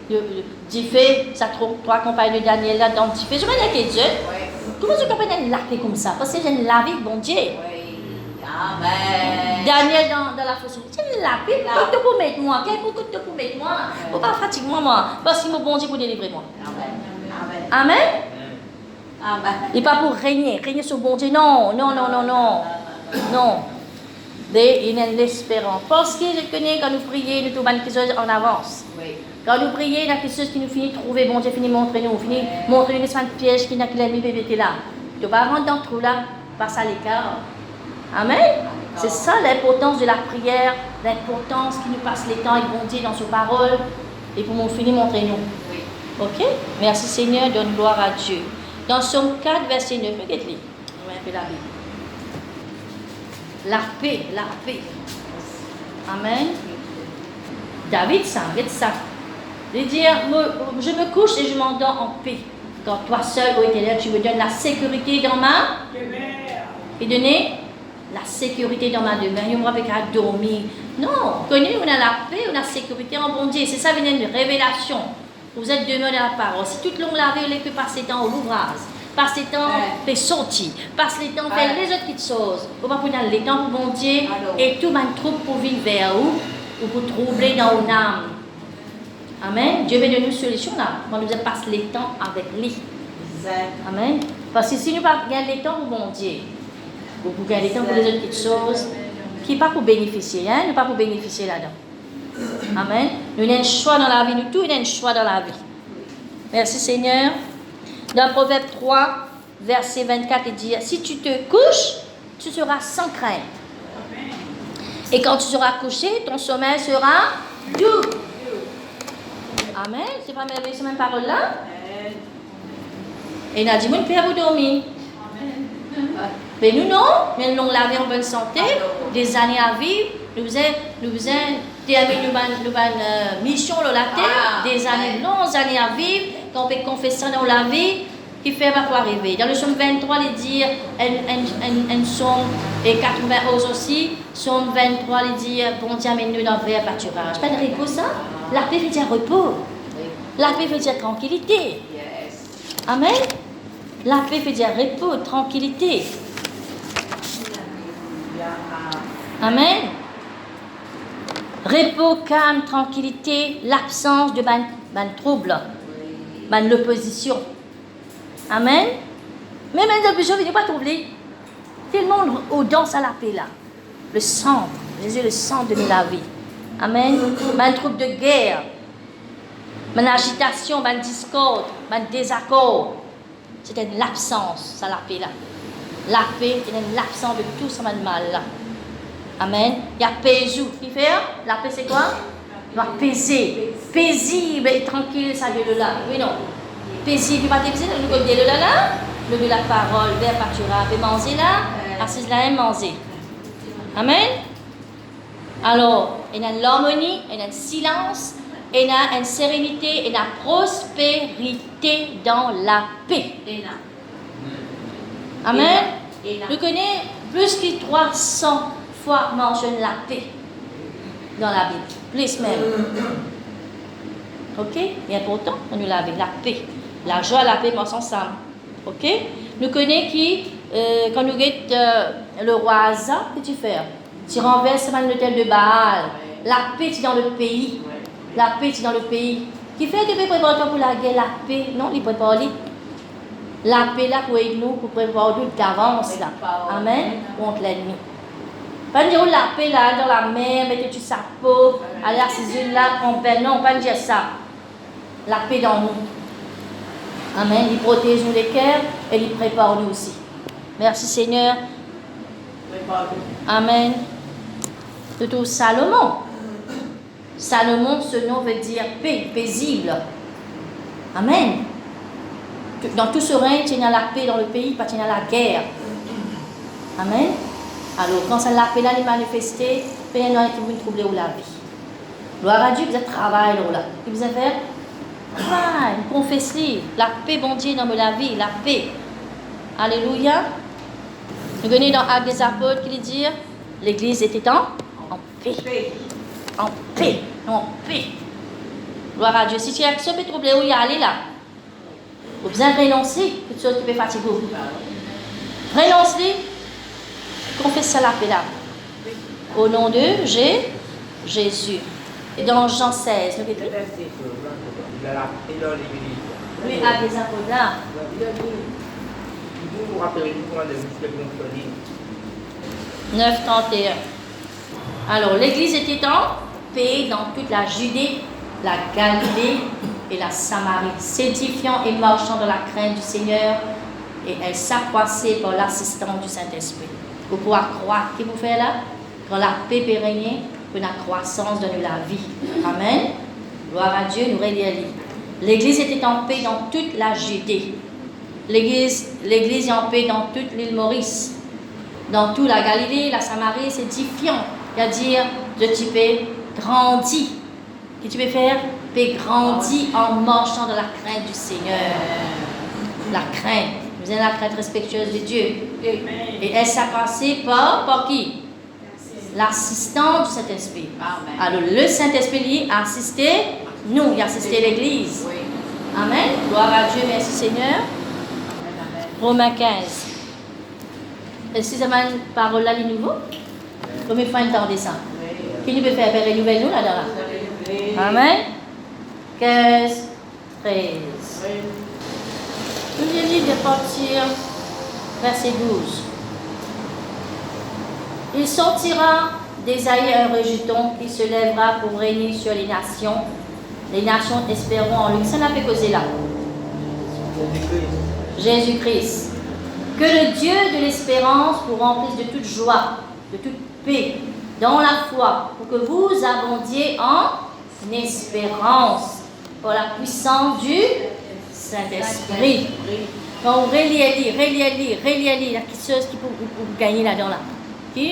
ça trouve trois compagnes de Daniel là, dans Diffé. Je me dis que Dieu, comment tu peux la paix comme ça? Parce que j'ai la vie, bon Dieu. Amen. Daniel dans la fosse, j'ai la paix, pourquoi tu peux mettre moi? Pourquoi tu peux mettre moi? Pourquoi pas fatiguer moi? Parce que mon bon Dieu pour délivrer moi. Amen. Amen. Amen. Il n'est pas pour régner sur bon Dieu. Non. Non. Il a l'espérance. Parce que je connais quand nous prions, nous trouvons quelque chose en avance. Oui. Quand nous prions, il y a quelque chose qui nous finit de trouver. Bon Dieu finit de montrer nous. Finit de montrer une espèce de piège qui n'a que l'ennemi bébé là. Tu ne vas pas rentrer dans le trou là, passe à l'écart. Amen. C'est ça l'importance de la prière, l'importance qui nous passe les temps et bon Dieu dans ses paroles. Et pour nous finir de montrer nous. Oui. Ok? Merci Seigneur, donne gloire à Dieu. Dans Somme 4, verset 9, regardez-le. On va un peu la Bible. La paix. Amen. David, ça, regarde ça. Il dit, je me couche et je m'endors en paix. Quand toi seul, ô Éternel, tu me donnes la sécurité dans ma demeure. Et donner la sécurité dans ma demeure. Il me rappelle qu'à dormir. Non, connais, on a la paix, on a la sécurité en bon Dieu. C'est ça, vient de révélation. Vous êtes demeuré dans la parole. Si toute longue la vie, on peut passer temps au l'ouvrage, passer temps pour sortir, passer temps pour faire les autres petites choses. On va prendre les temps pour bon Dieu et tout le trouble pour vivre vers vous ou pour troubler dans une âme. Amen. Dieu veut donner une solution là. Quand nous passons les temps avec lui. Amen. Parce que si nous ne gagnons pas les temps pour bon Dieu, ou pour gagner les temps pour les autres petites choses, qui n'est pas pour bénéficier, hein? Nous pas pour bénéficier là-dedans. Amen. Nous avons un choix dans la vie, nous tous avons un choix dans la vie. Merci Seigneur. Dans Proverbe 3, verset 24, il dit, si tu te couches, tu seras sans crainte. Et quand tu seras couché, ton sommeil sera doux. Amen. C'est pas merveilleux, ces mêmes paroles-là? Et il a dit, mon père, vous dormez. Mais nous, non. Nous allons la vie en bonne santé, des années à vivre. Nous faisons terminer une mission sur la terre, des années, longues années à vivre, qu'on peut confesser dans la vie, qui fait pas pour arriver. Dans le psaume 23, il dit, un psaume, et 91 aussi, psaume 23, il dit, bon Dieu, amène-nous dans le pâturage. Pas de repos, ça? La paix veut dire repos. La paix veut dire tranquillité. Amen. La paix veut dire repos, tranquillité. Amen. Repos, calme, tranquillité, l'absence de trouble, l'opposition. Amen. Mais même l'opposition, il n'est pas troublé. Tout le monde danse à la paix là. Le centre, Jésus est le centre de la vie. Amen. Un trouble de guerre, une agitation, une discorde, un désaccord. C'était l'absence, ça la paix là. La paix, c'est l'absence de tout ce mal là. Amen. Il y a paisible. Qui fait? La paix, c'est quoi? Il doit peser. Paisible et tranquille, ça de là. Oui, non. Paisible, il va te peser, le côté de là. Le de la parole, vers pâturage, et manger là. Assise là et manger. Amen. Alors, il y a l'harmonie, il y a le silence, il y a une sérénité, il y a la prospérité dans la paix. Amen. Nous connaissons plus que 300 fois mentionne la paix dans la Bible. Plus même. Ok? C'est important, on nous la paix. La joie, la paix, marchent ensemble. Ok? Nous connaissons qui, quand nous guettons le roi Asa, qu'est-ce que tu fais? Tu renverses l'autel de Baal. La paix, tu es dans le pays. La paix, tu es dans le pays. Qui fait que tu prépares pour la guerre, la paix? Non, il prépare. La paix là pour aider nous, pour préparer nous d'avance là. Amen. Contre l'ennemi. Pas dire la paix là dans la mer, mettez tu sa peau, aller à ces îles là, prends paix. Non, pas dire ça. La paix dans nous. Amen. Il protège nous les cœurs et il prépare nous aussi. Merci Seigneur. Amen. De tout Salomon. Salomon, ce nom veut dire paix, paisible. Amen. Dans tout ce règne, il y a la paix dans le pays, pas il y a la guerre. Amen. Alors, quand ça la paix là est manifestée, il y a qui vous troubler ou la vie. Gloire à Dieu, vous êtes travail là. Et vous avez travail, confessez la paix, bon Dieu, dans la vie, la paix. Alléluia. Nous venons dans Actes des Apôtres qui dit l'église était en paix. En paix. En paix. Gloire à Dieu. Si tu as un peu troublé où il y a allé là, vous besoin de renoncer, quelque chose qui peut fatiguer. Renoncez, confessez la paix là. Au nom de Jésus. Et dans Jean 16, nous oui, Actes des Apôtres là. Vous rappelez-vous comment le muscle fonctionne? 9:31. Alors, l'église était en paix dans toute la Judée, la Galilée et la Samarie, s'édifiant et marchant dans la crainte du Seigneur, et elle s'accroissait par l'assistance du Saint-Esprit. Vous pouvez croire ce que vous faites là, quand la paix peut régner, que la croissance donne la vie. Amen. Gloire à Dieu, nous relire. L'église était en paix dans toute la Judée. L'église est en paix dans toute l'île Maurice. Dans toute la Galilée, la Samarie, c'est édifiant. C'est-à-dire, tu peux grandir. Qu'est-ce que tu peux faire? Tu peux grandir en marchant dans la crainte du Seigneur. La crainte. Vous avez la crainte respectueuse de Dieu. Et elle s'accroissait par qui? L'assistance du Saint-Esprit. Alors, le Saint-Esprit a assisté, nous, il a assisté l'Église. Amen. Gloire à Dieu, merci Seigneur. Romains 15. Est-ce que ça m'a une parole là, les nouveaux? Combien de fois entendez ça? Qui nous peut faire renouveler nous là-dedans? Amen. 15, 13. Nous venons de partir, verset 12. Il sortira d'Ésaïe un rejeton qui se lèvera pour régner sur les nations. Les nations espéreront en lui. Ça n'a fait causer là. Jésus-Christ. Que le Dieu de l'espérance vous remplisse de toute joie, de toute paix, dans la foi, pour que vous abondiez en espérance, par la puissance du Saint-Esprit. Quand vous reliez, la chose qui peut vous gagner là-dedans là.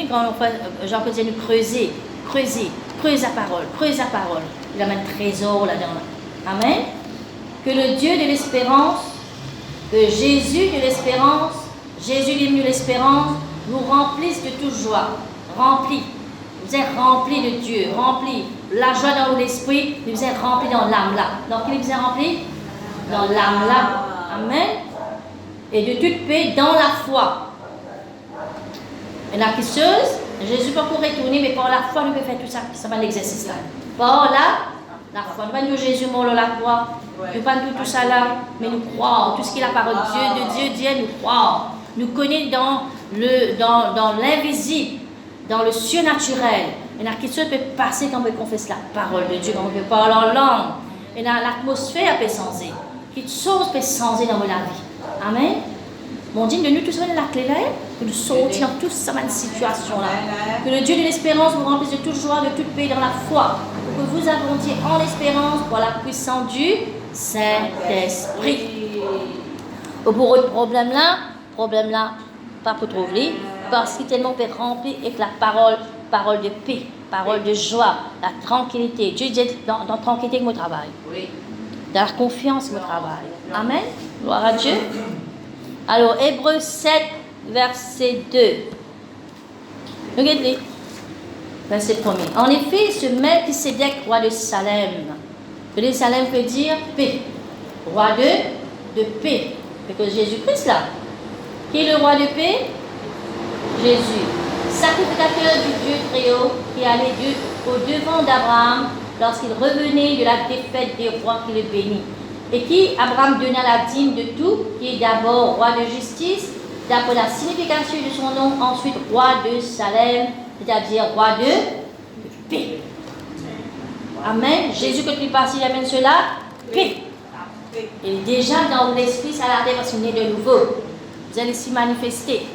Quand on fait, Jean-Claude dit nous creuse la parole. Il a un trésor là-dedans là. Amen. Que le Dieu de l'espérance, que Jésus de l'espérance, Jésus est venu l'espérance, nous remplisse de toute joie. Remplis. Vous êtes remplis de Dieu, remplis. La joie dans l'esprit, vous êtes remplis dans l'âme là. Donc, qui vous êtes remplis? Dans l'âme là. Amen. Et de toute paix dans la foi. Et la chose, Jésus peut pour retourner, mais par la foi, nous pouvons faire tout ça. Ça va l'exercice là. Par la foi. Nous ne pas dire Jésus mort dans la croix. Nous ne pas dire tout ça là, mais nous croyons. Tout ce qui est la parole de Dieu, nous croyons. Nous connaissons dans l'invisible, dans le surnaturel. Et la question peut passer quand on confesse la parole de Dieu, quand on peut parler en langue. Et l'atmosphère peut changer. Quelque chose peut changer dans la vie. Amen. Mon Dieu, de nous tous la clé là, que nous sortions tous dans cette situation-là. Que le Dieu de l'espérance vous remplisse de toute joie, de toute paix dans la foi. Pour que vous abondiez en espérance par la puissance du Saint-Esprit. Pour votre problème là, pas pour trouver, parce qu'il est tellement rempli avec la parole de paix, parole de joie, la tranquillité. Dieu dit dans la tranquillité que mon travail. Dans la confiance que mon travail. Amen. Gloire à Dieu. Alors, Hébreux 7, verset 2. Regardez. Verset 1er. En effet, ce Melchisédek, roi de Salem. Le Salem veut dire paix. Roi de paix. C'est que Jésus-Christ là. Qui est le roi de paix? Jésus. sacrificateur du Dieu très haut, qui allait au-devant d'Abraham lorsqu'il revenait de la défaite des rois qui le bénit. Et qui Abraham donna la dîme de tout, qui est d'abord roi de justice, d'après la signification de son nom, ensuite roi de Salem, c'est-à-dire roi de paix. Amen. Jésus, quand il passe, il amène cela, paix. Et déjà dans l'esprit, ça a l'air parce qu'il est né de nouveau. Vous allez s'y manifester.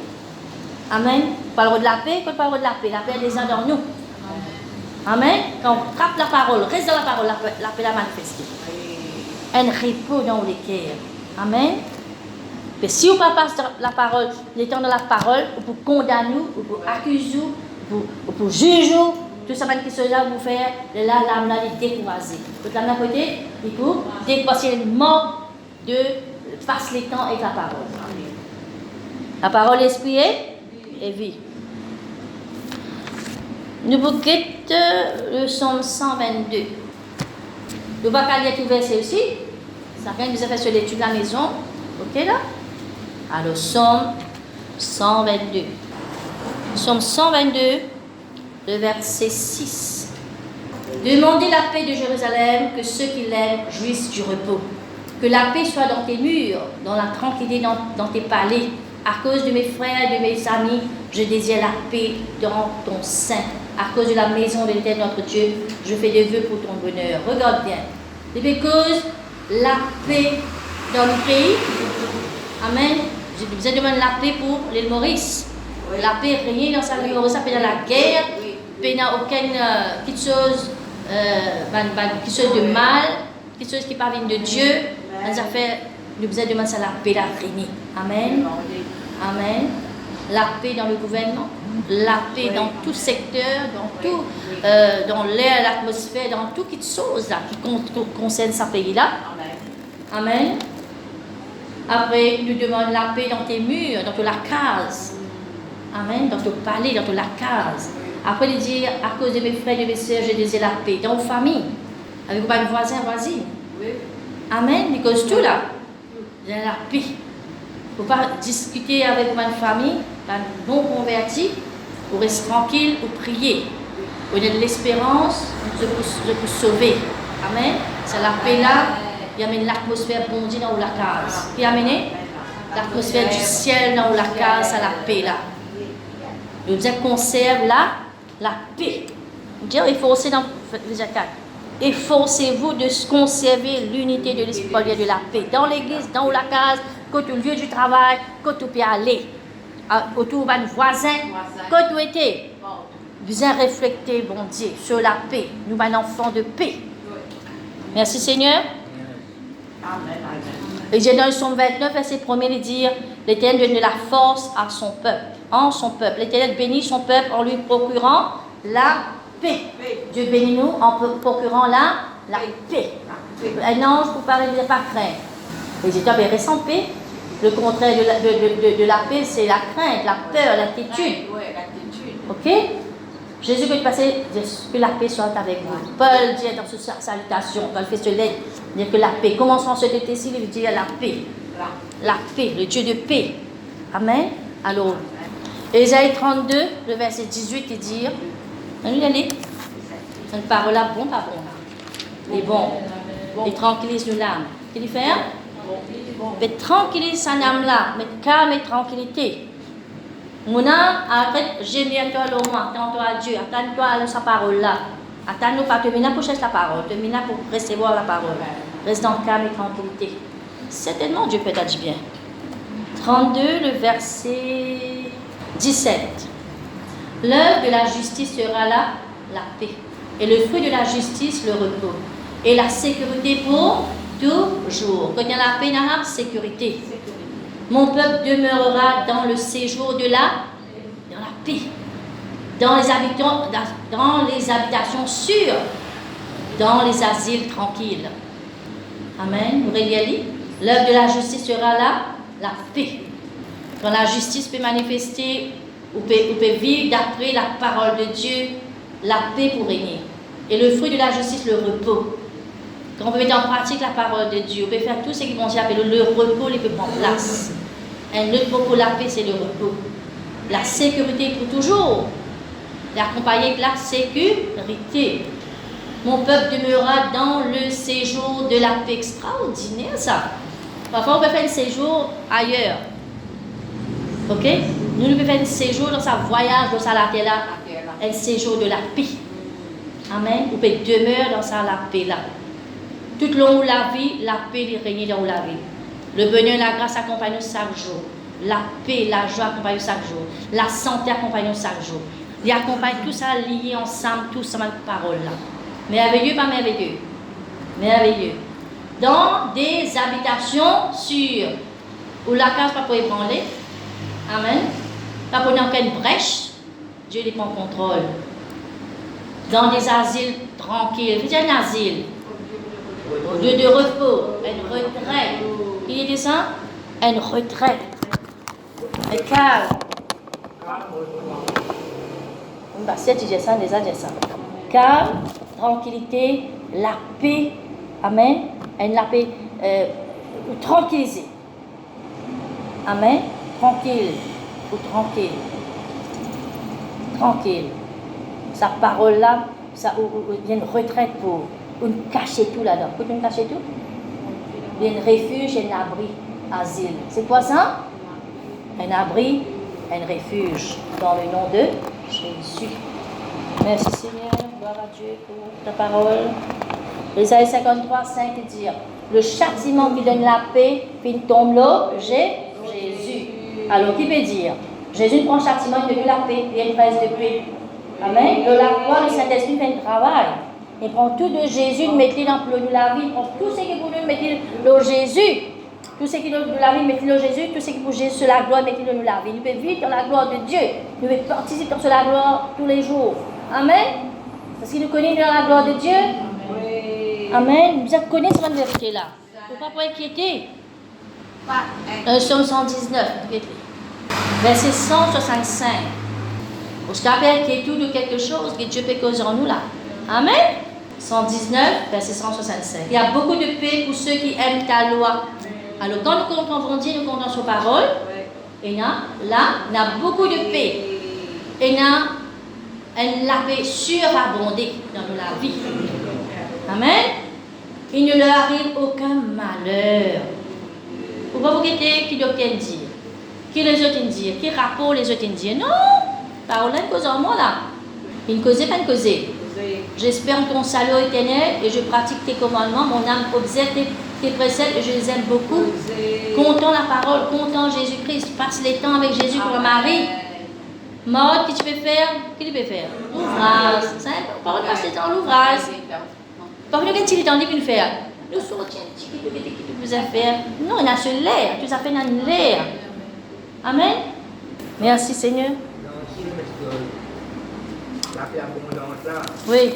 Amen. On parlera de la paix, quand on parlera de la paix est déjà dans nous. Amen. Quand on trappe la parole, reste dans la parole, la paix la manifester. Un repos dans les cœurs. Amen. Mais si on ne passe pas la parole, l'étant dans la parole, ou pour condamner, ou pour accuser, ou pour juger, tout ça, qui cela vous faire, là, l'âme est découragée. Toute l'âme à côté, il faut dépasser le mort de passe les temps avec la parole. La parole, l'esprit et vie. Nous vous quittons le psaume 122. Nous va lire tout verset aussi. Ça vient nous a fait sur l'étude de la maison. Ok là? Alors, psaume 122. Psaume 122, le verset 6. Demandez la paix de Jérusalem, que ceux qui l'aiment jouissent du repos. Que la paix soit dans tes murs, dans la tranquillité dans tes palais. À cause de mes frères et de mes amis, je désire la paix dans ton sein. À cause de la maison de l'Éternel notre Dieu, je fais des vœux pour ton bonheur. Regarde bien. C'est because la paix dans le pays. Amen. Je vous ai demandé la paix pour l'île Maurice. Oui. La paix règne dans sa l'île Maurice, ça peut dans la guerre, il n'y a aucune quelque chose de mal, quelque chose qui parvient de Dieu. Nous avons demandé ça la paix, la règne. Amen. Amen. La paix dans le gouvernement, la paix dans tout secteur, dans l'air, l'atmosphère, dans tout quelque chose là, qui concerne ce pays-là. Amen. Après, il nous demande la paix dans tes murs, dans la case. Amen. Dans ton palais, dans la case. Après, il dit, à cause de mes frères et de mes sœurs, je désire la paix. Dans vos familles, avec vos voisins, voisines. Amen. Il cause tout là. Il y a la paix. Il ne faut pas discuter avec votre famille, un bon converti, pour rester tranquille ou prier. Vous avez de l'espérance, je peux sauver. Amen. C'est la paix là, il amène l'atmosphère bondie dans la case. Qui a amené l'atmosphère du ciel dans la case, c'est la paix là. Nous conserve là, la paix. Dire efforcez dans les attaques. Efforcez-vous de conserver l'unité de l'esprit de la paix. Dans l'église, dans la case, côté le lieu du travail, côté où peut aller, autour de vos voisins, côté où était. Vous avez reflété, bon Dieu, sur la paix. Nous sommes enfants de paix. Merci Seigneur. Et j'ai dans le psaume 29, verset 1er, il dit l'Éternel donne de la force à son peuple, en son peuple. L'Éternel bénit son peuple en lui procurant la paix. Dieu bénit nous en procurant la paix. Un ange pour parler de pas craindre. Et j'ai dit, mais récent paix. Le contraire de la paix, c'est la crainte, la peur, l'inquiétude. Ok? Jésus peut passer, que la paix soit avec vous. Paul dit dans sa salutation, dans le fait de l'aide, dit que la paix. Commençons ce texte, il dit la paix. La paix, le Dieu de paix. Amen. Alors, Ésaïe 32, le verset 18, il dit, on y aller. C'est une parole là, bon, pas bon. Et bon, il tranquillise nous l'âme. Qu'est-ce qu'il fait? Mais tranquillise sa âme là, mais calme et tranquillité. Mon âme, arrête, gémir-toi le moins, attends-toi à Dieu, attends-toi à sa parole là. Attends-nous pas, terminer pour chercher la parole, terminer pour recevoir la parole. Reste dans le calme et tranquillité. Certainement, Dieu peut être bien. 32, le verset 17. L'œuvre de la justice sera là, la paix. Et le fruit de la justice, le repos. Et la sécurité pour toujours. Quand il y a la paix, il y a la sécurité. Mon peuple demeurera dans le séjour de la paix. Dans les habitations sûres. Dans les asiles tranquilles. Amen. Vous voyez, l'œuvre de la justice sera là, la paix. Quand la justice peut manifester, ou peut vivre d'après la parole de Dieu, la paix pour régner. Et le fruit de la justice, le repos. Quand on peut mettre en pratique la parole de Dieu, on peut faire tout ce qui vont appeler le repos, il peut prendre place. Un autre mot pour la paix, c'est le repos. La sécurité pour toujours. L'accompagner avec la sécurité. Mon peuple demeurera dans le séjour de la paix. Extraordinaire ça. Parfois on peut faire un séjour ailleurs. Ok? Nous pouvons faire un séjour dans sa voyage, dans sa la terre là. Un séjour de la paix. Amen. Vous pouvez demeurer dans sa la paix là. Tout le long de la vie, la paix règne dans la vie. Le bonheur et la grâce accompagnent nous chaque jour. La paix, la joie accompagnent nous chaque jour. La santé accompagne nous chaque jour. Il accompagne tout ça lié ensemble, tout ça avec parole là. Merveilleux, pas merveilleux. Merveilleux. Dans des habitations sûres, où la case pas pour ébranler. Amen. Pas pour aucune brèche. Dieu les prend contrôle. Dans des asiles tranquilles. Vous dites un asile. Lieu de repos. Un retrait. Qui dit ça? Un retrait. Un calme. Bah, si tu dis ça, déjà dis ça. Calme, tranquillité, la paix. Amen. Et la paix tranquillisée. Amen. Tranquille ou tranquille. Tranquille. Sa parole là, il y a une retraite pour une cacher tout là-dedans. Vous pouvez cacher tout? Il y a un refuge et un abri, asile. C'est quoi ça? Un abri, un refuge. Dans le nom de Jésus. Merci Seigneur, gloire à Dieu pour ta parole. Ésaïe 53, 5 dit, le châtiment qui donne la paix, puis tombe l'eau, Jésus. Alors qui peut dire? Jésus prend le châtiment, il donne la paix, il y a une presse de paix. Amen. De la croix, le Saint-Esprit fait un travail. Il prend tout de Jésus, il met dans le la vie, il prend tout ce qui pour nous, met dans Jésus. Tout ce qui est de la vie, mettez-le Jésus. Tout ce qui est pour Jésus, la gloire, mettez-le dans la vie. Nous pouvons vivre dans la gloire de Dieu. Nous pouvons participer dans la gloire tous les jours. Amen. Parce qu'il nous connaît dans la gloire de Dieu. Amen. Vous connaissez cette vérité-là. Il ne faut pas inquiéter. Psaume 119, verset 165. Parce qu'après qu'il y ait tout de quelque chose que Dieu peut causer en nous là. Amen. 119, verset 165. Il y a beaucoup de paix pour ceux qui aiment ta loi. Alors quand nous comptons Dieu, nous comptons sur parole. Et là, il y a beaucoup de paix. Et là, la paix surabondée dans la vie. Amen. Il ne leur arrive aucun malheur. Pourquoi vous guettez qui doit dire? Qui les autres dire? Qui rapport les autres dire? Non, parole là, cause en moi là. Il ne causait pas de causer. J'espère ton salut éternel et je pratique tes commandements. Mon âme observe tes préceptes et je les aime beaucoup. Comptons la parole, comptons Jésus-Christ. Passe les temps avec Jésus comme mari. Mode, qui tu peux faire? Qui tu peux faire? L'ouvrage. Simple. Parole, passe les temps, l'ouvrage. Par contre, quand il est en train de faire, nous sortions, qui peut faire? Non, il a ce l'air. Tout ça fait dans l'air. Amen. Merci Seigneur. Oui.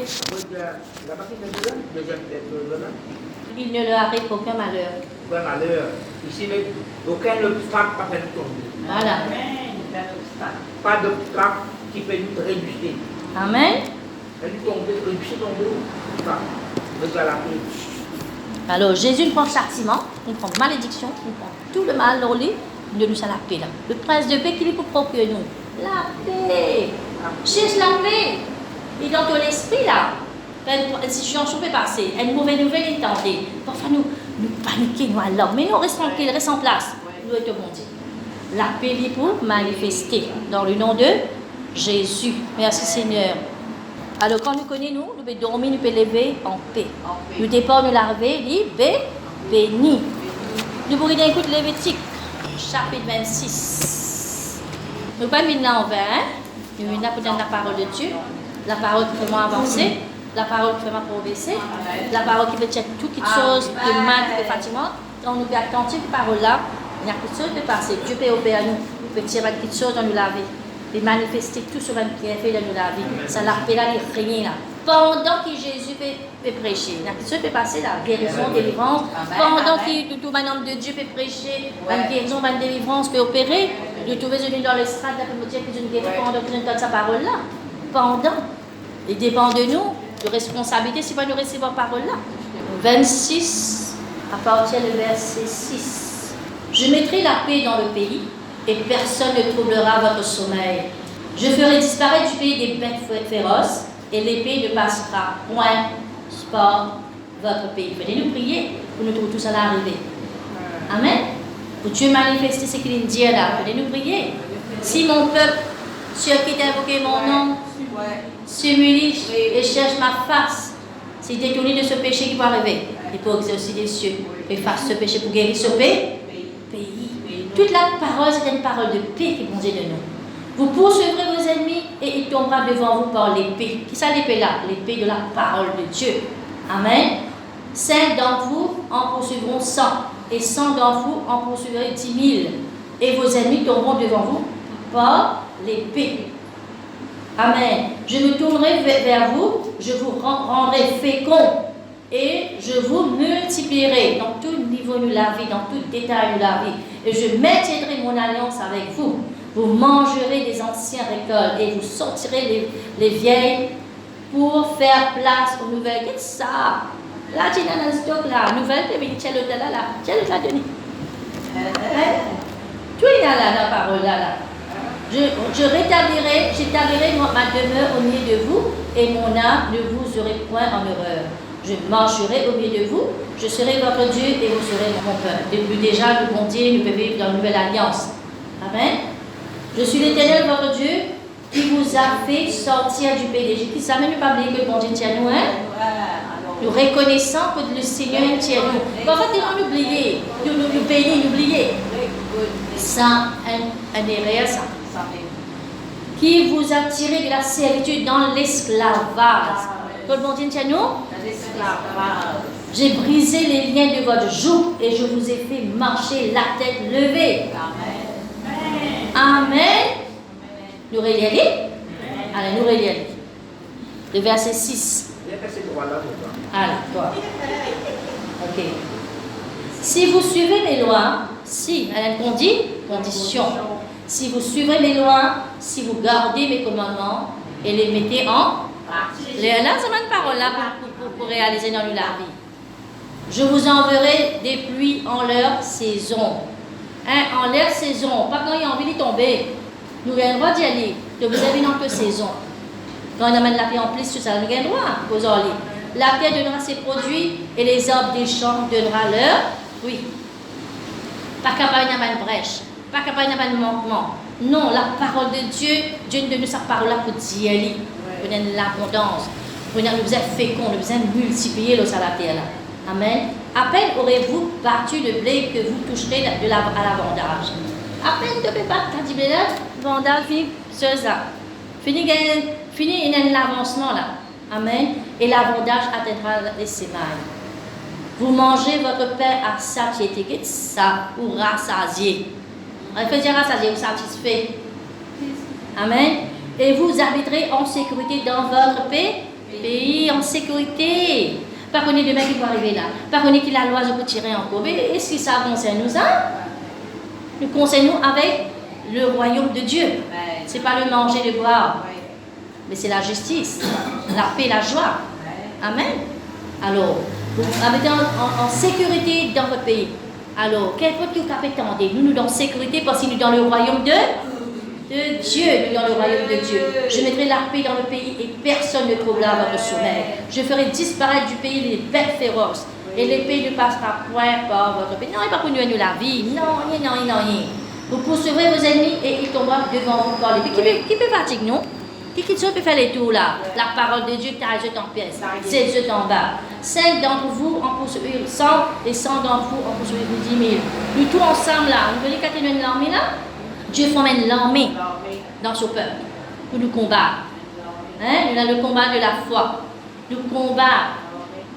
Il ne leur arrive aucun malheur. Aucun malheur. Ici, aucun obstacle pas fait nous tomber. Voilà. Pas d'obstacle qui peut nous rébuster. Amen. Elle tomber, rébuster, tomber. Pas. La paix. Alors Jésus prend châtiment, il prend malédiction, il prend tout le mal dans lui, il nous la paix là. Le prince de paix qui lui pour procurer nous. La paix. Cherche la paix. Et dans ton esprit là, une situation peut passer, une mauvaise nouvelle est tentée. Parfois nous paniquons, nous alors, mais nous restons tranquilles, restons en place. Nous sommes bon Dieu. La paix est pour manifester dans le nom de Jésus. Merci Seigneur. Alors quand nous connaissons, nous pouvons dormir, nous pouvons lever en paix. Nous départ, nous laver, béni. Nous pourrions écouter Lévitique, chapitre 26. Nous ne pouvons pas mettre en vain, nous venons pour donner la parole de Dieu, la parole qui fait moi avancer, la parole qui fait moi progresser, la parole qui fait toutes les choses de mal, de fatigant. Donc nous pouvons attentifs à cette parole-là, il y a quelque chose de passer. Dieu peut opérer à nous, il peut tirer quelque chose dans nous la vie. Et manifester tout ce qui est fait dans la vie. Ça l'a fait là, rien là. Pendant que Jésus peut prêcher, il y a quelque chose peut passer la guérison, délivrance. Pendant que tout un homme de Dieu peut prêcher, une guérison, une délivrance peut opérer, de trouver une dans le stade, de dire que une guérison pendant que nous donne sa parole là. Pendant, il dépend de nous, de responsabilité si nous recevons la parole là. 26, à partir du verset 6. Je mettrai la paix dans le pays et personne ne troublera votre sommeil. Je ferai disparaître du pays des bêtes féroces et l'épée ne passera point par votre pays. Venez nous prier pour nous trouver tout ça à arriver. Amen. Pour Dieu manifester ce qu'il dit là. Venez nous prier. Si mon peuple, ceux qui invoqué mon nom, s'humilie et cherche ma face, s'est détourné de ce péché qui va arriver, il peut exaucer des cieux et faire ce péché pour guérir ce pays. Toute la parole, c'est une parole de paix qui vient de nous. Vous poursuivrez vos ennemis et il tombera devant vous par l'épée. Qui ça l'épée là? L'épée de la parole de Dieu. Amen. 5 d'entre vous en poursuivront 100 et 100 d'entre vous en poursuivrez 10 000 et vos ennemis tomberont devant vous par l'épée. Amen. Je me tournerai vers vous, je vous rendrai fécond et je vous multiplierai dans tout niveau de la vie, dans tout détail de la vie. Et je maintiendrai mon alliance avec vous. Vous mangerez des anciens récoltes et vous sortirez les vieilles pour faire place aux nouvelles. Qu'est-ce que ça? Là, tu as un stock là, nouvelle, tu as l'autre là, tu as l'autre donné. Tout est là, la parole là. J'établirai ma demeure au milieu de vous et mon âme ne vous aurait point en horreur. Je marcherai au milieu de vous, je serai votre Dieu et vous serez mon peuple. Depuis déjà, le bon Dieu, nous pouvons vivre dans une nouvelle alliance. Amen. Je suis l'Éternel, votre Dieu, qui vous a fait sortir du pays d'Égypte. Ça ne veut pas oublier que le bon Dieu tient nous, hein? Nous reconnaissons que le Seigneur tient nous. En fait, on oublie, nous bénir, nous oublier. Ça, un erreur, ça. Qui vous a tiré de la servitude dans l'esclavage. Que le bon Dieu tient nous? J'ai brisé les liens de votre joug et je vous ai fait marcher la tête levée. Amen. Nous relisons. Allez, nous relisons. Le verset 6. Allez, toi. Ok. Si vous suivez mes lois, elle a condition. Si vous suivez mes lois, si vous gardez mes commandements et les mettez en là, c'est une parole là pour réaliser dans la vie. Je vous enverrai des pluies en leur saison. En leur saison, pas quand il y a envie de tomber. Nous avons le droit d'y aller. Donc vous avez une autre saison. Quand on amène la pluie en plus, tout ça, nous avons le droit aux aller. La terre donnera ses produits et les arbres des champs donnera leur fruit. Pas capable d'amener une brèche. Pas capable d'amener un manquement. Non, la parole de Dieu, Dieu nous donne sa parole là pour d'y aller. Pour donner l'abondance. Pour nous besoin fécond, nous besoin multiplier le salaire là. Amen. À peine aurez-vous battu le blé que vous toucherez à l'abondage. À peine de battre quand tu là, l'abondage vit sur ça. Fini, il y a un avancement là. Amen. Et l'abondage atteindra les semailles. Vous mangez votre pain à satiété. Qu'est-ce que ça? Ou rassasié. On fait dire rassasié ou satisfait. Amen. Et vous habiterez en sécurité dans votre pays en sécurité. Pas qu'on est demain qui va arriver là. Pas qu'on est qui la loi pour tirer en courbe. Est-ce que ça concerne nous? Nous concernons avec le royaume de Dieu. Ce n'est pas le manger, le boire. Mais c'est la justice, la paix, la joie. Amen. Alors, vous habitez en sécurité dans votre pays. Alors, quel point que vous attendez? Nous dans sécurité parce que nous dans le royaume de Dieu, nous dans le royaume de Dieu. Je mettrai la paix dans le pays et personne ne troublera votre sommeil. Je ferai disparaître du pays les bêtes féroces et l'épée ne passera point par votre pays. Non, il n'est pas connu à nous la vie. Non. Vous poursuivrez vos ennemis et ils tomberont devant vous par l'épée. Qui peut fatiguer, non? Qui peut faire les tours là? La parole de Dieu t'arrête en pièces, c'est Dieu en bas. 5 d'entre vous en poursuivront 100 et 100 d'entre vous en poursuivront 10 000. Nous tous ensemble là, vous voulez qu'à une armée là? Dieu formène l'armée dans son peuple pour nous combattre. Nous avons le combat de la foi. Nous combattons.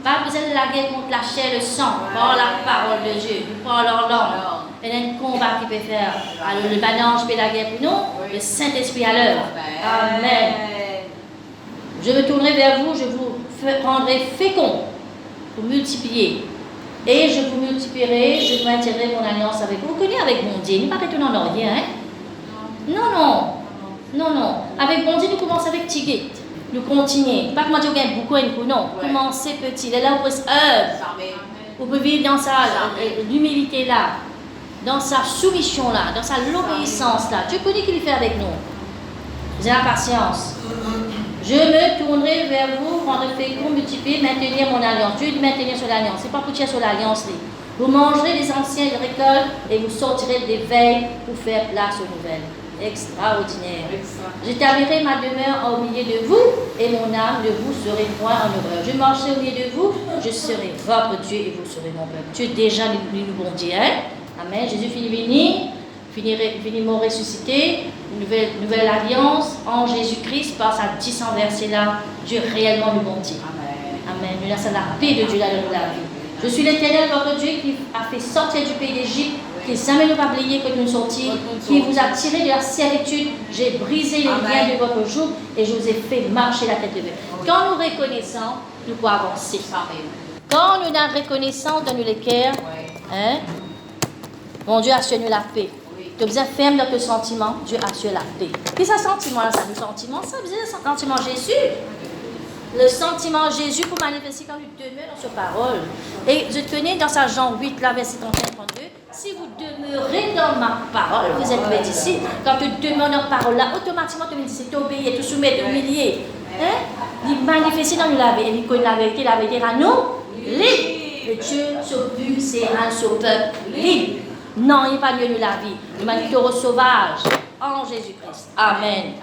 Pas besoin de la guerre contre la chair et le sang, par la parole de Dieu, par leur langue. Il y a un combat qui peut faire. Alors le banage fait la guerre pour nous, le Saint-Esprit à l'œuvre. Amen. Je me tournerai vers vous, je vous rendrai fécond pour multiplier. Et je vous multiplierai, je maintiendrai mon alliance avec vous. Vous connaissez avec mon Dieu, nous ne pas retourner en rien, hein? Non. Avec bon Dieu, nous commençons avec Tigit. Nous continuons. Pas que moi, je gagne beaucoup, non. Commencez petit. Là, vous pouvez œuvre. Vous pouvez vivre dans ça, l'humilité là. dans sa soumission-là, dans sa l'obéissance-là. Dieu connaît qu'il fait avec nous. J'ai la patience. Je me tournerai vers vous, rendre fécond, multiplier, maintenir mon alliance. Dieu dit maintenir sur l'alliance. Ce n'est pas pour tirer sur l'alliance. Vous mangerez les anciens récoltes et vous sortirez des veilles pour faire place aux nouvelles. Extraordinaire. J'établirai ma demeure au milieu de vous et mon âme ne vous serait point en horreur. Je marcherai au milieu de vous, je serai votre Dieu et vous serez mon peuple. Dieu déjà nous bon Dieu. Hein? Amen. Jésus finit mort ressuscité, nouvelle alliance en Jésus-Christ par sa 10 versets là. Dieu réellement nous bon Dieu. Amen. Nous laissons la paix de Dieu là dans la vie. Je suis l'Éternel, votre Dieu, qui a fait sortir du pays d'Égypte, qui jamais ne pas oublier que nous sortis, qui vous a tiré de la servitude. J'ai brisé les liens de votre joug et je vous ai fait marcher la tête de vous. Quand nous reconnaissons, nous pouvons avancer. Quand nous sommes reconnaissants dans nos cœurs, hein, mon Dieu assure nous la paix. Tu as besoin de ferme dans tes sentiments, Dieu assure la paix. Qu'est-ce que ce sentiment là? Ça nous sentiment, ça veut dire le sentiment Jésus. Le sentiment Jésus pour manifester quand tu demeures dans sa parole. Et je connais dans sa Jean 8, là, verset 31-32, si vous demeurez dans ma parole, vous êtes mes disciples. Quand tu demeures dans la parole, là, automatiquement, tu me dis, c'est t'obéir, tu soumets, t'humilier. Hein? Il manifeste dans nous la vérité. Il connaît la vérité à nous. Libre. Le Dieu sauve, c'est un sauveur libre. Non, il n'est pas mieux nous la vie. Il m'a dit, sauvage en Jésus-Christ. Amen.